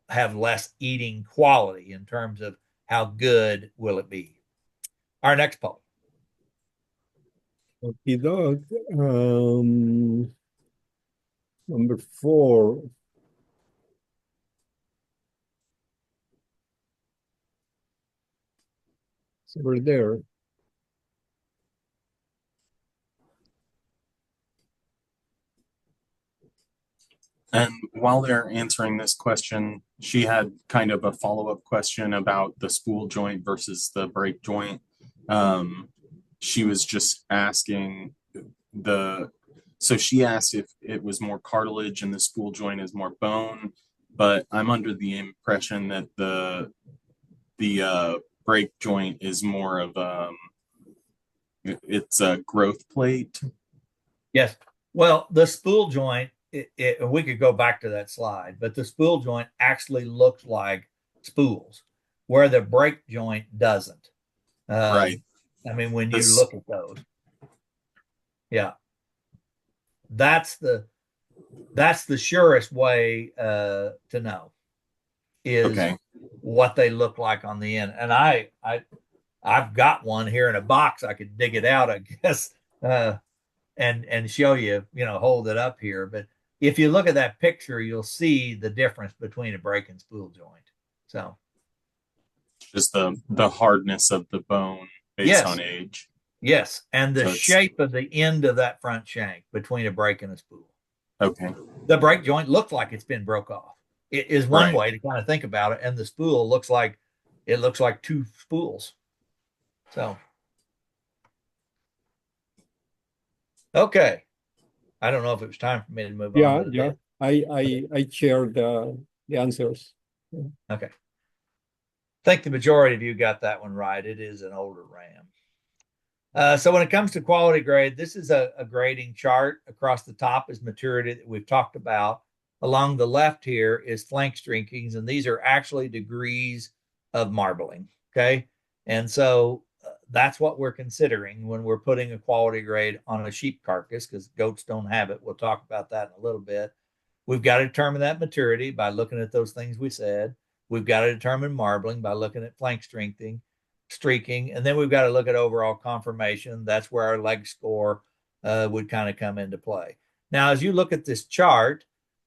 have less eating quality in terms of how good will it be. Our next poll. Okay, dog. Number 4. So we're there. And while they're answering this question, she had kind of a follow-up question about the spool joint versus the break joint. She was just asking so she asked if it was more cartilage and the spool joint is more bone, but I'm under the impression that the break joint is more of it's a growth plate. Yes. Well, the spool joint, we could go back to that slide, but the spool joint actually looks like spools, where the break joint doesn't. Right. I mean, when you This look at those, yeah, that's the surest way to know is okay. what they look like on the end. And I've got one here in a box. I could dig it out, I guess, and show you, hold it up here. But if you look at that picture, you'll see the difference between a break and spool joint. So just the hardness of the bone based on yes, age. yes, and the So it's shape of the end of that front shank between a break and a spool. okay. The break joint looks like it's been broke off. It is one Right. way to kind of think about it, and the spool looks like two spools. So okay, I don't know if it was time for me to move on, Yeah, but it yeah. is. I shared the answers. Okay. I think the majority of you got that one right. It is an older ram. So when it comes to quality grade, this is a grading chart. Across the top is maturity that we've talked about. Along the left here is flank streakings, and these are actually degrees of marbling. Okay. And so that's what we're considering when we're putting a quality grade on a sheep carcass, because goats don't have it. We'll talk about that in a little bit. We've got to determine that maturity by looking at those things we said. We've got to determine marbling by looking at flank streaking, and then we've got to look at overall conformation. That's where our leg score would kind of come into play. Now, as you look at this chart,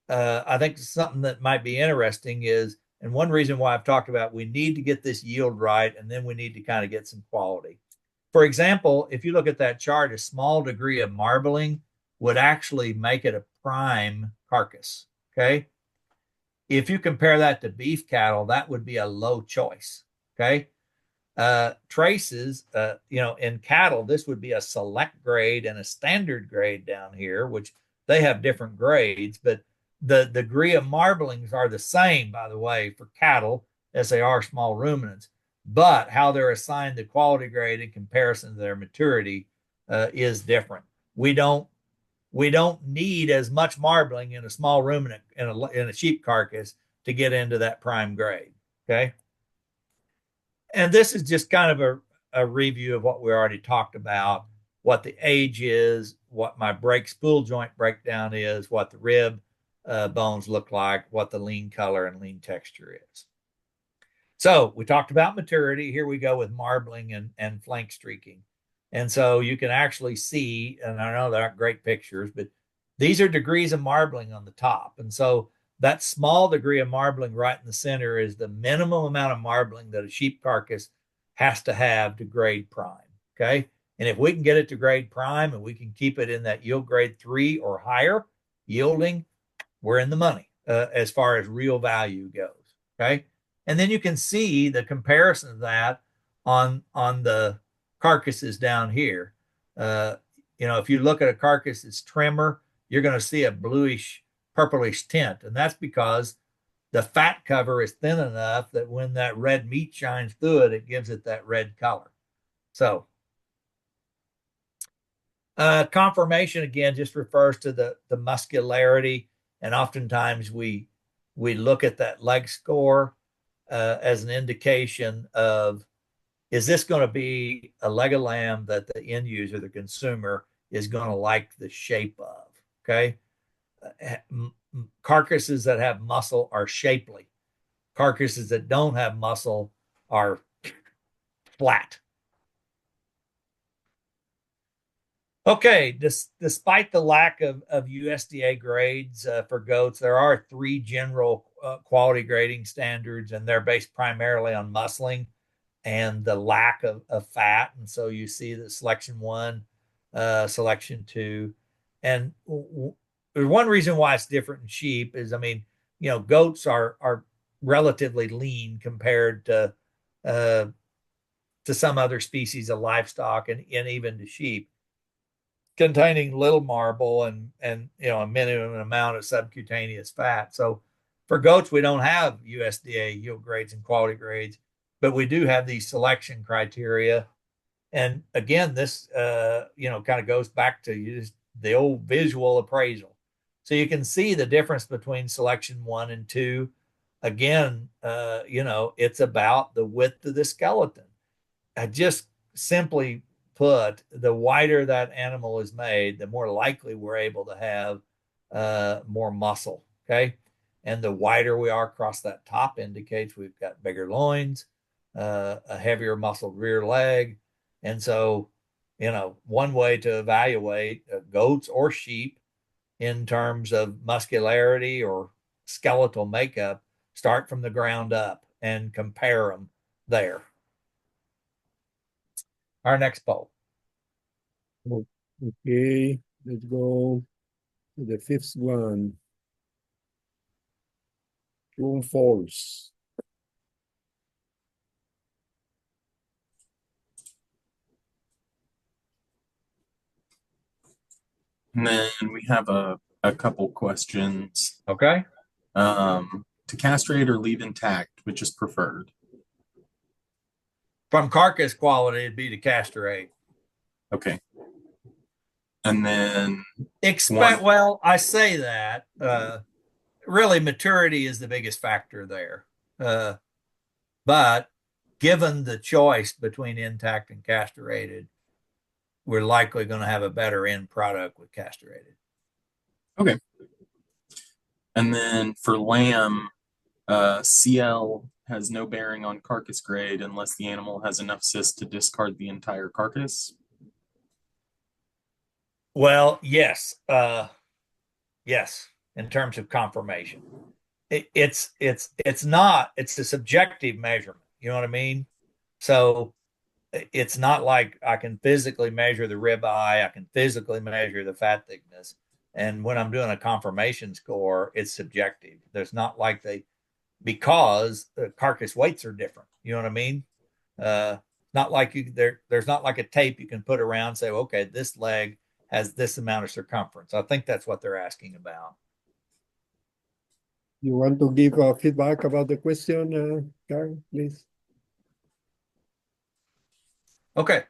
I think something that might be interesting is, and one reason why I've talked about we need to get this yield right, and then we need to kind of get some quality. For example, if you look at that chart, a small degree of marbling would actually make it a prime carcass. Okay. If you compare that to beef cattle, that would be a low choice. Okay. Traces, in cattle, this would be a select grade and a standard grade down here, which they have different grades, but the degree of marblings are the same, by the way, for cattle as they are small ruminants. But how they're assigned the quality grade in comparison to their maturity is different. We don't need as much marbling in a small room in a sheep carcass to get into that prime grade. Okay. And this is just kind of a review of what we already talked about, what the age is, what my brake spool joint breakdown is, what the rib bones look like, what the lean color and lean texture is. So we talked about maturity. Here we go with marbling and flank streaking. And so you can actually see, and I know they aren't great pictures, but these are degrees of marbling on the top. And so that small degree of marbling right in the center is the minimum amount of marbling that a sheep carcass has to have to grade prime. Okay. And if we can get it to grade prime and we can keep it in that yield grade 3 or higher yielding, we're in the money as far as real value goes. Okay. And then you can see the comparison of that on the carcasses down here. Uh, if you look at a carcass that's trimmer, you're going to see a bluish, purplish tint. And that's because the fat cover is thin enough that when that red meat shines through it, it gives it that red color. So conformation again just refers to the muscularity, and oftentimes we look at that leg score as an indication of, is this going to be a leg of lamb that the end user, the consumer, is going to like the shape of? Okay, carcasses that have muscle are shapely. Carcasses that don't have muscle are flat. Okay, despite the lack of USDA grades for goats, there are 3 general quality grading standards, and they're based primarily on muscling and the lack of fat. And so you see the selection 1, selection 2. And one reason why it's different in sheep is, I mean, goats are relatively lean compared to some other species of livestock and even to sheep, containing little marble and a minimum amount of subcutaneous fat. So for goats, we don't have USDA yield grades and quality grades, but we do have these selection criteria. And again, this kind of goes back to the old visual appraisal. So you can see the difference between selection 1 and 2. Again, it's about the width of the skeleton. I just simply put, the wider that animal is made, the more likely we're able to have more muscle. Okay. And the wider we are across that top indicates we've got bigger loins, a heavier muscled rear leg. And so, one way to evaluate goats or sheep in terms of muscularity or skeletal makeup, start from the ground up and compare them there. Our next poll. Okay, let's go to the 5th one. True and false. And then we have a couple questions. Okay. To castrate or leave intact, which is preferred? From carcass quality, it'd be to castrate. Okay. And then well, I say that really maturity is the biggest factor there. But given the choice between intact and castrated, we're likely going to have a better end product with castrated. Okay. And then for lamb, CL has no bearing on carcass grade unless the animal has enough cyst to discard the entire carcass. Well, yes. Yes, in terms of confirmation. It's a subjective measurement. You know what I mean? So it's not like I can physically measure the ribeye, I can physically measure the fat thickness. And when I'm doing a confirmation score, it's subjective. There's not like because the carcass weights are different. You know what I mean? Not like there's not like a tape you can put around and say, okay, this leg has this amount of circumference. I think that's what they're asking about. You want to give feedback about the question, Carl, please? Okay.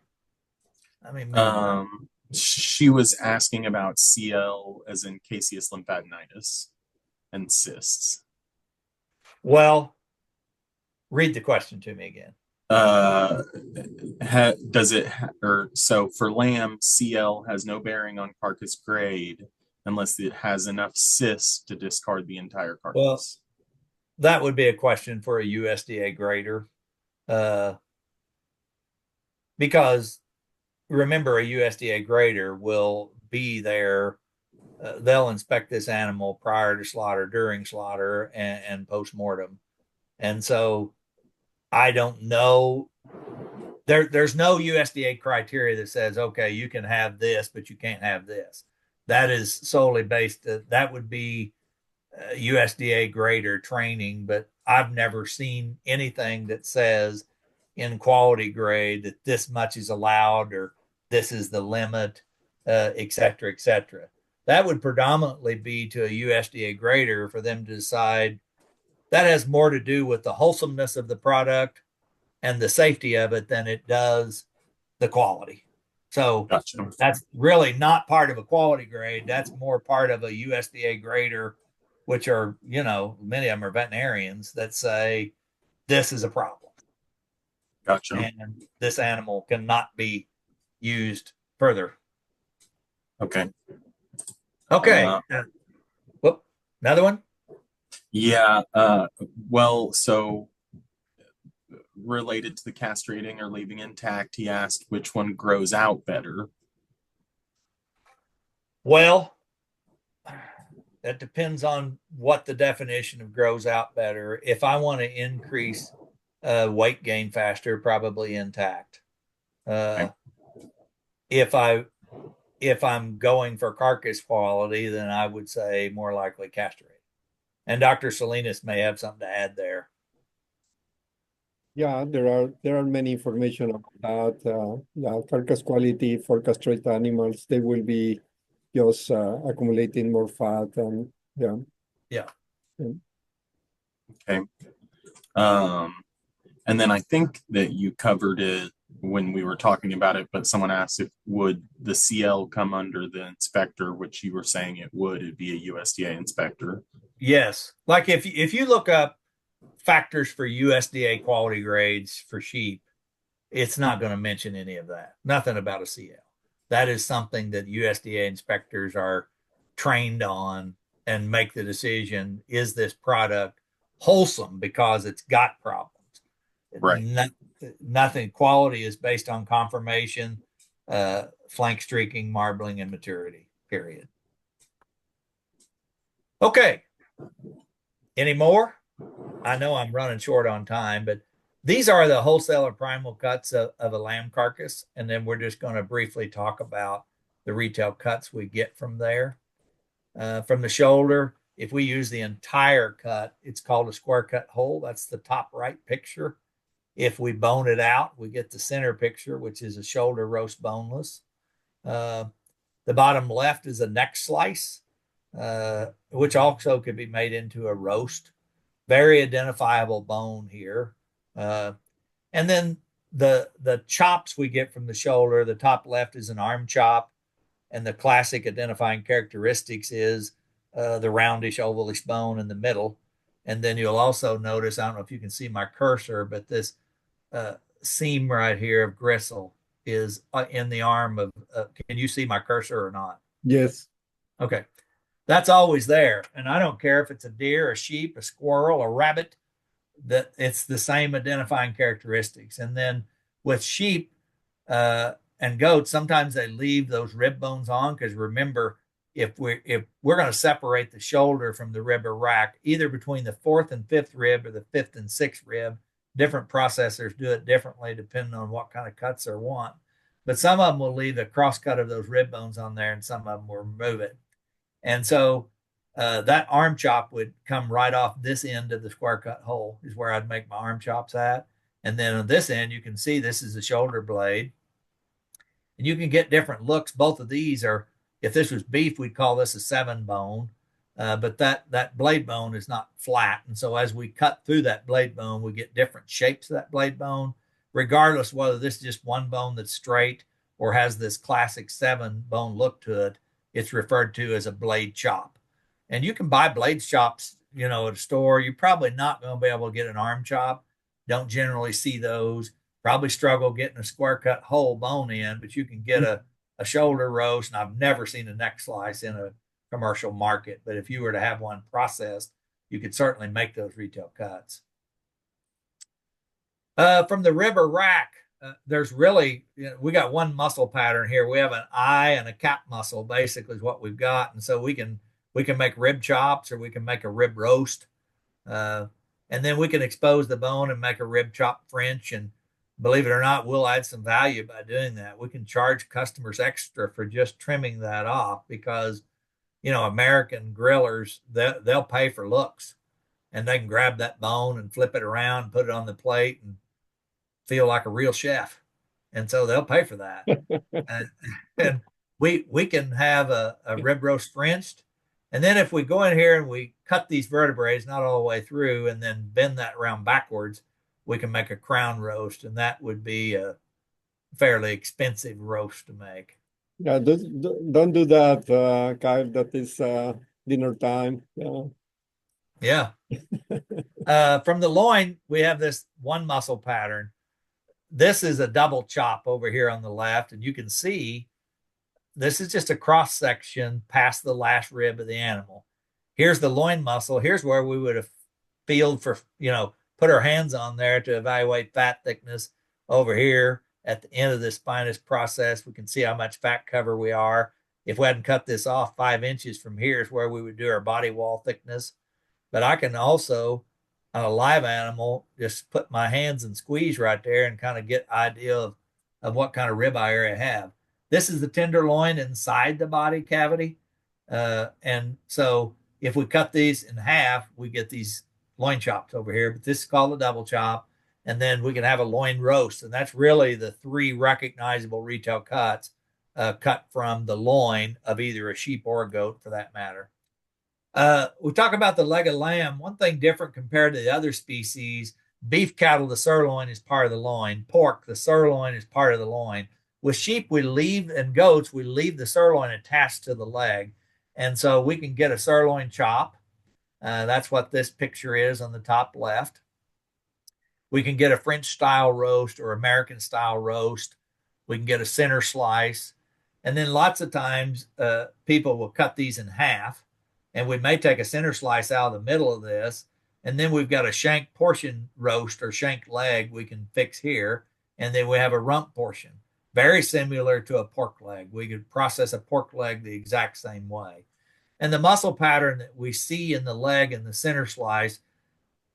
I mean, maybe not. She was asking about CL as in caseous lymphadenitis and cysts. Well, read the question to me again. Uh, does it or so for lamb, CL has no bearing on carcass grade unless it has enough cysts to discard the entire Well, carcass. that would be a question for a USDA grader, uh, because remember, a USDA grader will be there. They'll inspect this animal prior to slaughter, during slaughter, and post mortem. And so I don't know. There's no USDA criteria that says, okay, you can have this, but you can't have this. That is solely based. That would be USDA grader training, but I've never seen anything that says in quality grade that this much is allowed or this is the limit, et cetera, et cetera. That would predominantly be to a USDA grader for them to decide. That has more to do with the wholesomeness of the product and the safety of it than it does the quality. So Gotcha. that's really not part of a quality grade. That's more part of a USDA grader, which are, many of them are veterinarians that say this is a problem Gotcha. and this animal cannot be used further. Okay. Okay. Whoop, another one. Yeah. Well, so related to the castrating or leaving intact, he asked which one grows out better. Well, that depends on what the definition of grows out better. If I want to increase weight gain faster, probably intact. Okay. If I'm going for carcass quality, then I would say more likely castrate. And Dr. Salinas may have something to add there. Yeah, there are many information about that. Yeah, carcass quality for castrated animals, they will be just accumulating more fat and yeah. Yeah. Okay. And then I think that you covered it when we were talking about it, but someone asked if would the CL come under the inspector, which you were saying it would, it'd be a USDA inspector. Yes. Like if you look up factors for USDA quality grades for sheep, it's not going to mention any of that. Nothing about a CL. That is something that USDA inspectors are trained on and make the decision, is this product wholesome because it's got problems? Right. Nothing. Quality is based on conformation, flank streaking, marbling, and maturity, period. Okay. Any more? I know I'm running short on time, but these are the wholesaler primal cuts of a lamb carcass. And then we're just going to briefly talk about the retail cuts we get from there. From the shoulder, if we use the entire cut, it's called a square cut whole. That's the top right picture. If we bone it out, we get the center picture, which is a shoulder roast boneless. The bottom left is a neck slice, which also could be made into a roast. Very identifiable bone here. And then the chops we get from the shoulder, the top left is an arm chop, and the classic identifying characteristics is the roundish ovalish bone in the middle. And then you'll also notice, I don't know if you can see my cursor, but this seam right here of gristle is in the arm of, can you see my cursor or not? Yes. Okay. That's always there. And I don't care if it's a deer, a sheep, a squirrel, a rabbit, that it's the same identifying characteristics. And then with sheep and goats, sometimes they leave those rib bones on because remember, if we're going to separate the shoulder from the rib or rack, either between the fourth and fifth rib or the fifth and sixth rib, different processors do it differently depending on what kind of cuts they want. But some of them will leave a cross cut of those rib bones on there, and some of them will remove it. And so that arm chop would come right off this end of the square cut hole is where I'd make my arm chops at. And then on this end, you can see this is the shoulder blade. And you can get different looks. Both of these are, if this was beef, we'd call this a 7 bone. But that blade bone is not flat. And so as we cut through that blade bone, we get different shapes of that blade bone, regardless whether this is just one bone that's straight or has this classic 7 bone look to it, it's referred to as a blade chop. And you can buy blade chops, at a store. You're probably not going to be able to get an arm chop. Don't generally see those. Probably struggle getting a square cut whole bone in, but you can get a shoulder roast. And I've never seen a neck slice in a commercial market. But if you were to have one processed, you could certainly make those retail cuts. From the rib or rack, there's really, we got one muscle pattern here. We have an eye and a cap muscle, basically, is what we've got. And so we can make rib chops, or we can make a rib roast. Uh, and then we can expose the bone and make a rib chop French. And believe it or not, we'll add some value by doing that. We can charge customers extra for just trimming that off because, American grillers, they'll pay for looks, and they can grab that bone and flip it around, put it on the plate, and feel like a real chef. And so they'll pay for that. and, and we can have a rib roast Frenched. And then if we go in here and we cut these vertebrae, not all the way through, and then bend that around backwards, we can make a crown roast. And that would be a fairly expensive roast to make. Yeah, don't do that, Kyle. That is dinner time. Yeah. From the loin, we have this one muscle pattern. This is a double chop over here on the left, and you can see this is just a cross section past the last rib of the animal. Here's the loin muscle. Here's where we would have feeled for, put our hands on there to evaluate fat thickness. Over here at the end of the spinous process, we can see how much fat cover we are. If we hadn't cut this off 5 inches from here is where we would do our body wall thickness. But I can also, on a live animal, just put my hands and squeeze right there and kind of get idea of what kind of ribeye area I have. This is the tenderloin inside the body cavity. And so if we cut these in half, we get these loin chops over here, but this is called a double chop. And then we can have a loin roast. And that's really the 3 recognizable retail cuts cut from the loin of either a sheep or a goat, for that matter. We talk about the leg of lamb. One thing different compared to the other species: beef cattle, the sirloin is part of the loin. Pork, the sirloin is part of the loin. With sheep, and goats, we leave the sirloin attached to the leg. And so we can get a sirloin chop. That's what this picture is on the top left. We can get a French style roast or American style roast. We can get a center slice. And then lots of times people will cut these in half, and we may take a center slice out of the middle of this. And then we've got a shank portion roast or shank leg we can fix here. And then we have a rump portion, very similar to a pork leg. We could process a pork leg the exact same way. And the muscle pattern that we see in the leg and the center slice,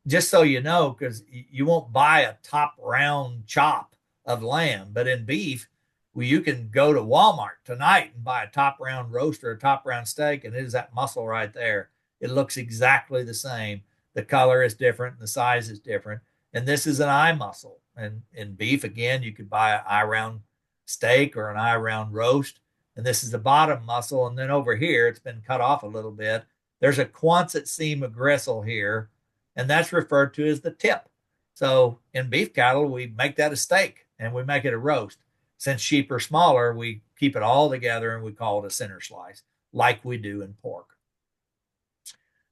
just so you know, because you won't buy a top round chop of lamb, but in beef, you can go to Walmart tonight and buy a top round roast or a top round steak, and it is that muscle right there. It looks exactly the same. The color is different, and the size is different. And this is an eye muscle. And in beef, again, you could buy an eye round steak or an eye round roast. And this is the bottom muscle. And then over here, it's been cut off a little bit. There's a Quonset seam of gristle here, and that's referred to as the tip. So in beef cattle, we make that a steak and we make it a roast. Since sheep are smaller, we keep it all together and we call it a center slice, like we do in pork.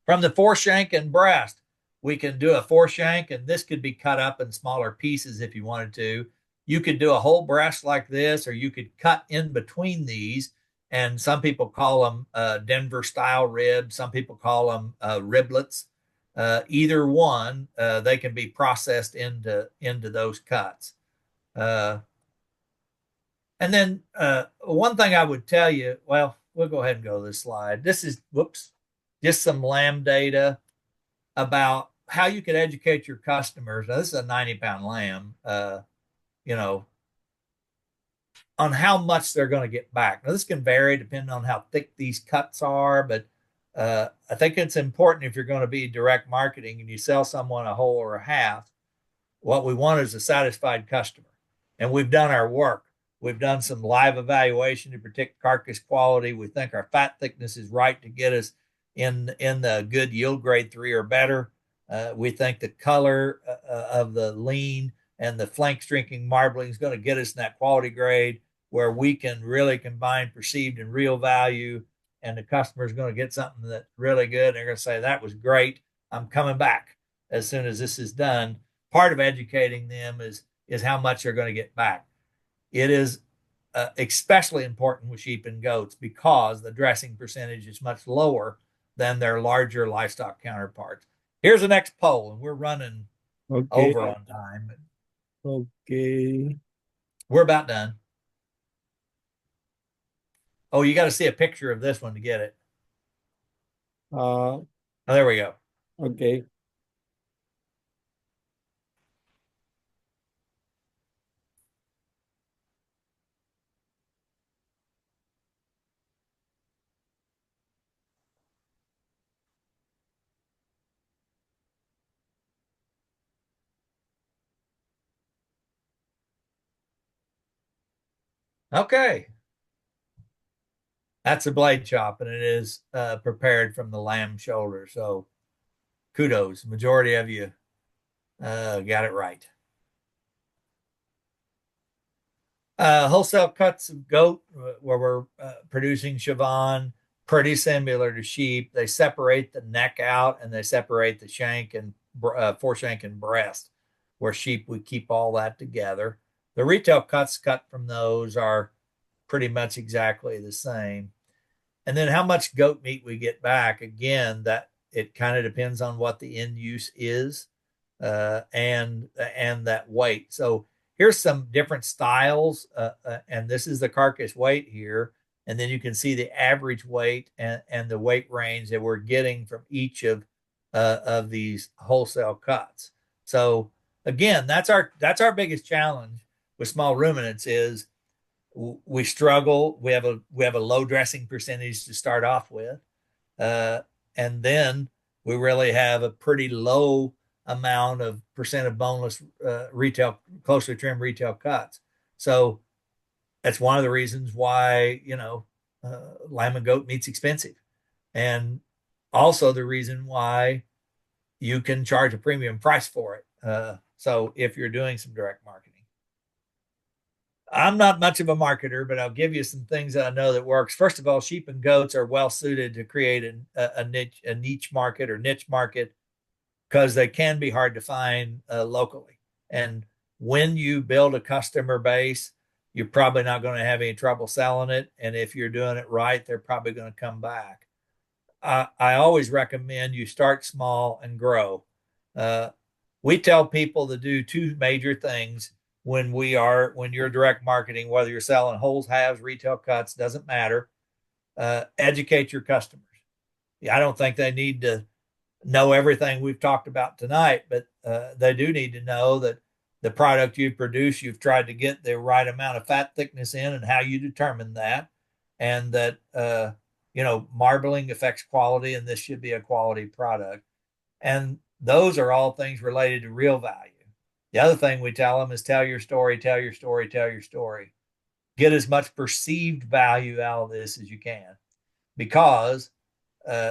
From the foreshank and breast, we can do a foreshank, and this could be cut up in smaller pieces if you wanted to. You could do a whole breast like this, or you could cut in between these. And some people call them Denver style ribs. Some people call them riblets. Either one, they can be processed into those cuts. And then one thing I would tell you, well, we'll go ahead and go to this slide. This is, just some lamb data about how you could educate your customers. Now, this is a 90-pound lamb, on how much they're going to get back. Now, this can vary depending on how thick these cuts are, but I think it's important if you're going to be direct marketing and you sell someone a whole or a half, what we want is a satisfied customer. And we've done our work. We've done some live evaluation to predict carcass quality. We think our fat thickness is right to get us in the good yield grade 3 or better. We think the color of the lean and the flank streaking marbling is going to get us in that quality grade. where we can really combine perceived and real value, and the customer is going to get something that's really good. They're going to say, that was great. I'm coming back as soon as this is done. Part of educating them is how much they're going to get back. It is especially important with sheep and goats because the dressing percentage is much lower than their larger livestock counterparts. Here's the next poll, and we're running Okay. over on time, but Okay. we're about done. Oh, you got to see a picture of this one to get it. Uh, Oh, there we go. okay. Okay. That's a blade chop, and it is prepared from the lamb shoulder. So kudos. Majority of you got it right. Wholesale cuts of goat, where we're producing Siobhan, pretty similar to sheep. They separate the neck out and they separate the shank and foreshank and breast. Where sheep, we keep all that together. The retail cuts cut from those are pretty much exactly the same. And then how much goat meat we get back, again, that it kind of depends on what the end use is, and that weight. So here's some different styles, and this is the carcass weight here, and then you can see the average weight and the weight range that we're getting from each of these wholesale cuts. So again, that's our biggest challenge with small ruminants is we struggle. We have a low dressing percentage to start off with, uh, and then we really have a pretty low amount of percent of boneless retail, closely trimmed retail cuts. So that's one of the reasons why lamb and goat meat's expensive, and also the reason why you can charge a premium price for it. So if you're doing some direct marketing. I'm not much of a marketer, but I'll give you some things that I know that works. First of all, sheep and goats are well suited to create a niche market or niche market because they can be hard to find locally. And when you build a customer base, you're probably not going to have any trouble selling it. And if you're doing it right, they're probably going to come back. I always recommend you start small and grow. Uh, we tell people to do two major things when you're direct marketing, whether you're selling wholes, halves, retail cuts, doesn't matter. Educate your customers. I don't think they need to know everything we've talked about tonight, but they do need to know that the product you produce, you've tried to get the right amount of fat thickness in and how you determine that, and that marbling affects quality, and this should be a quality product. And those are all things related to real value. The other thing we tell them is tell your story, tell your story, tell your story. Get as much perceived value out of this as you can, because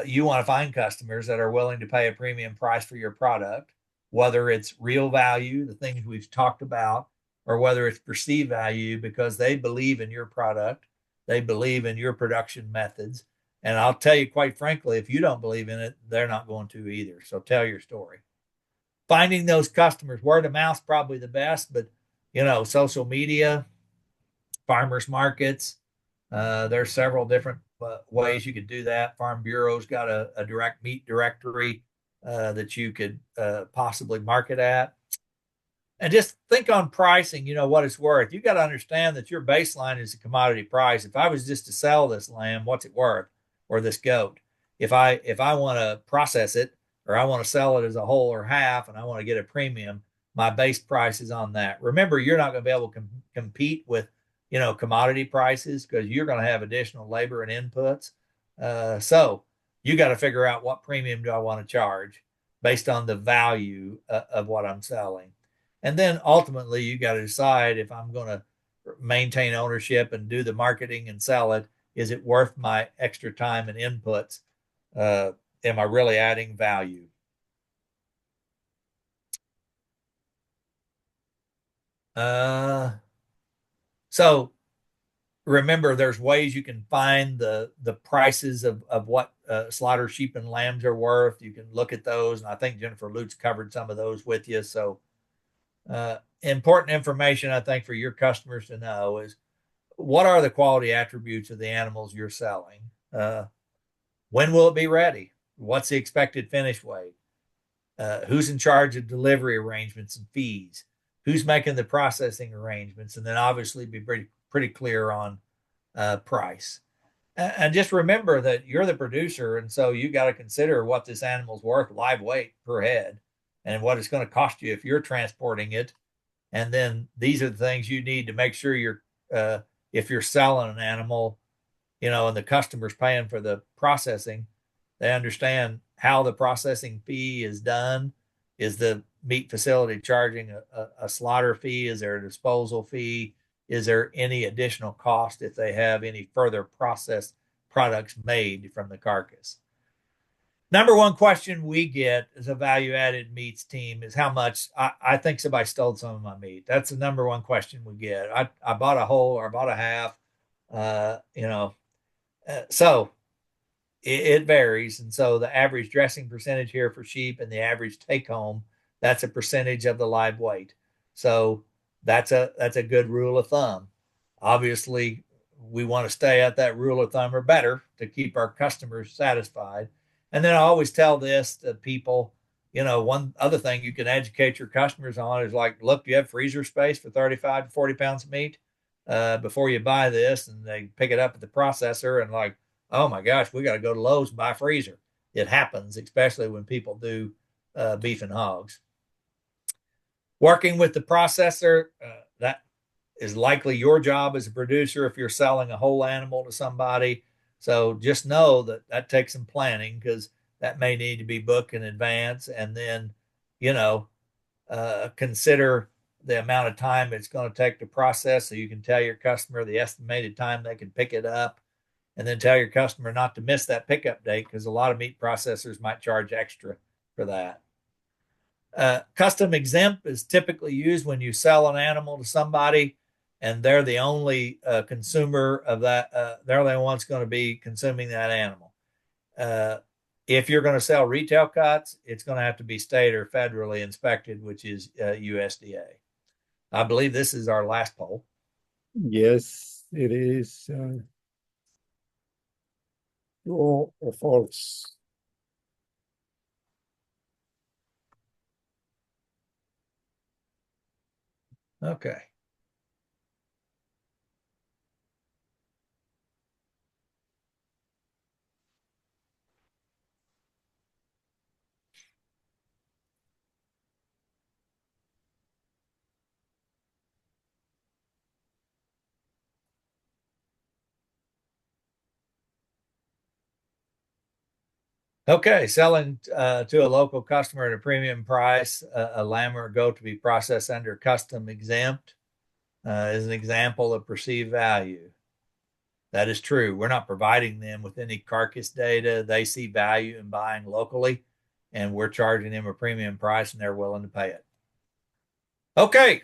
you want to find customers that are willing to pay a premium price for your product, whether it's real value, the things we've talked about, or whether it's perceived value because they believe in your product, they believe in your production methods. And I'll tell you, quite frankly, if you don't believe in it, they're not going to either. So tell your story. Finding those customers, word of mouth, probably the best, but social media, farmers markets. There's several different ways you could do that. Farm Bureau's got a direct meat directory that you could possibly market at. And just think on pricing, what it's worth. You got to understand that your baseline is a commodity price. If I was just to sell this lamb, what's it worth? Or this goat? If I want to process it, or I want to sell it as a whole or half, and I want to get a premium, my base price is on that. Remember, you're not going to be able to compete with commodity prices because you're going to have additional labor and inputs. So you got to figure out what premium do I want to charge based on the value of what I'm selling. And then ultimately, you got to decide if I'm going to maintain ownership and do the marketing and sell it. Is it worth my extra time and inputs? Am I really adding value? Uh, so remember, there's ways you can find the prices of what slaughter sheep and lambs are worth. You can look at those, and I think Jennifer Lutz covered some of those with you. So important information, I think, for your customers to know is what are the quality attributes of the animals you're selling? When will it be ready? What's the expected finish weight? Who's in charge of delivery arrangements and fees? Who's making the processing arrangements? And then obviously be pretty clear on price. And just remember that you're the producer, and so you got to consider what this animal's worth, live weight per head, and what it's going to cost you if you're transporting it. And then these are the things you need to make sure if you're selling an animal, and the customer's paying for the processing, they understand how the processing fee is done. Is the meat facility charging a slaughter fee? Is there a disposal fee? Is there any additional cost if they have any further processed products made from the carcass? Number one question we get as a value added meats team is how much I think somebody stole some of my meat. That's the number one question we get. I bought a whole or I bought a half. So it varies. And so the average dressing percentage here for sheep and the average take home, that's a percentage of the live weight. So that's a good rule of thumb. Obviously, we want to stay at that rule of thumb or better to keep our customers satisfied. And then I always tell this to people, one other thing you can educate your customers on is like, look, you have freezer space for 35 to 40 pounds of meat before you buy this. And they pick it up at the processor and like, oh my gosh, we got to go to Lowe's and buy a freezer. It happens, especially when people do beef and hogs. Working with the processor, that is likely your job as a producer if you're selling a whole animal to somebody. So just know that takes some planning because that may need to be booked in advance. And then, you know, consider the amount of time it's going to take to process so you can tell your customer the estimated time they can pick it up and then tell your customer not to miss that pickup date because a lot of meat processors might charge extra for that. Custom exempt is typically used when you sell an animal to somebody and they're the only consumer of that. They're the only ones going to be consuming that animal. Uh, if you're going to sell retail cuts, it's going to have to be state or federally inspected, which is USDA. I believe this is our last poll. Yes, it is. True or false? Okay. Okay, selling to a local customer at a premium price, a lamb or a goat to be processed under custom exempt is an example of perceived value. That is true. We're not providing them with any carcass data. They see value in buying locally, and we're charging them a premium price, and they're willing to pay it. Okay,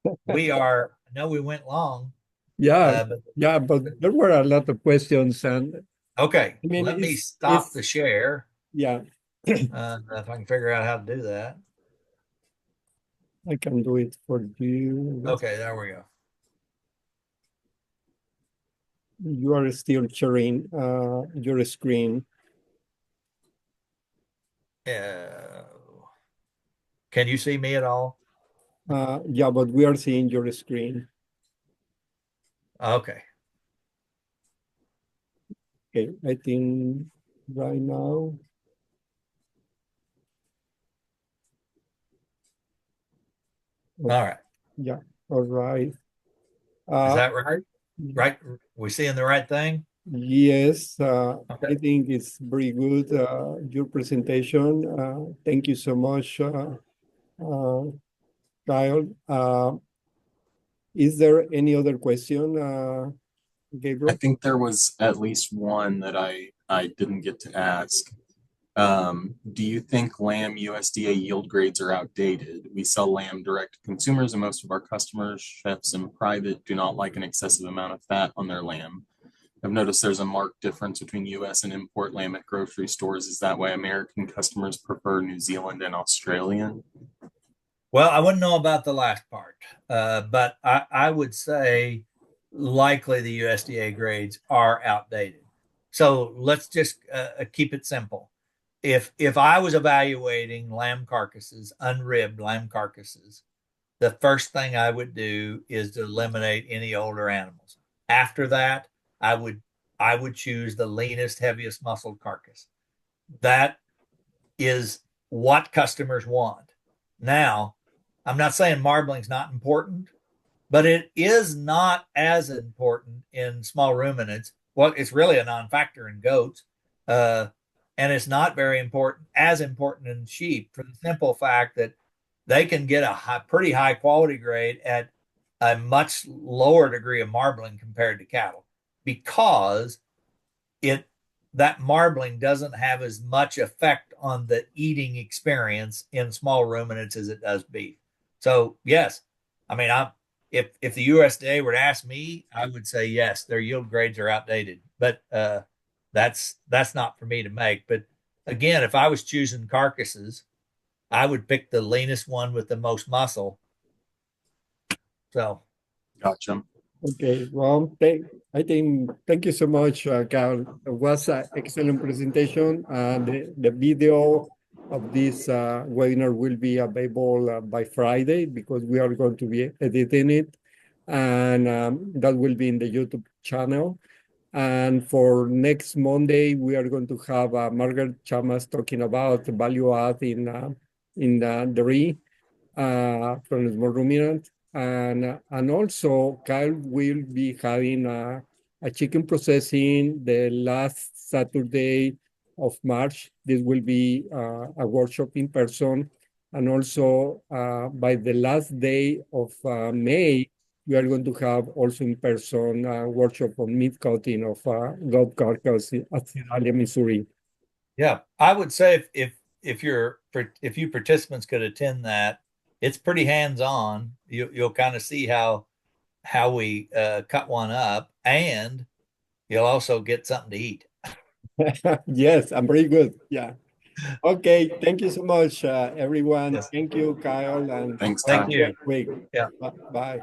I know we went long. Yeah, But yeah, but there were a lot of questions, and okay, I mean, let me stop the share. yeah, If I can figure out how to do that. I can do it for you. Okay, there we go. You are still sharing your screen. Uh, can you see me at all? Yeah, but we are seeing your screen. Okay. Okay, I think right now. All right. Yeah, all right. Is that right? Right? We seeing the right thing? Yes, Okay. I think it's very good, your presentation. Thank you so much, Kyle. Is there any other question, I Gabriel? think there was at least one that I didn't get to ask. Do you think lamb USDA yield grades are outdated? We sell lamb direct to consumers, and most of our customers, chefs and private, do not like an excessive amount of fat on their lamb. I've noticed there's a marked difference between US and import lamb at grocery stores. Is that why American customers prefer New Zealand and Australian? Well, I wouldn't know about the last part, but I would say likely the USDA grades are outdated. So let's just keep it simple. If I was evaluating lamb carcasses, unribbed lamb carcasses, the first thing I would do is to eliminate any older animals. After that, I would I would choose the leanest, heaviest muscled carcass. That is what customers want. Now, I'm not saying marbling's not important, but it is not as important in small ruminants. Well, it's really a non-factor in goats, uh, and it's not very important as important in sheep for the simple fact that they can get pretty high quality grade at a much lower degree of marbling compared to cattle because it that marbling doesn't have as much effect on the eating experience in small ruminants as it does beef. So yes, I mean, if the USDA were to ask me, I would say yes, their yield grades are outdated. But that's not for me to make. But again, if I was choosing carcasses, I would pick the leanest one with the most muscle. So Gotcha. Okay, well, I think thank you so much, Carl. It was an excellent presentation. The video of this webinar will be available by Friday because we are going to be editing it, and that will be in the YouTube channel. And for next Monday, we are going to have Margaret Chamas talking about the value add in dairy from the small ruminant. And also Kyle will be having a chicken processing the last Saturday of March. This will be a workshop in person. And also by the last day of May, we are going to have also in person workshop on meat cutting of goat carcass at Sedalia, Missouri. yeah, I would say if you participants could attend that, it's pretty hands-on. You'll kind of see how we cut one up, and you'll also get something to eat. Yes, I'm very good. Yeah. Okay, thank you so much, everyone. Yes. Thank you, Kyle, and Thanks, have Thank a Kyle. you. great week. Yeah. Bye.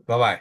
Bye bye.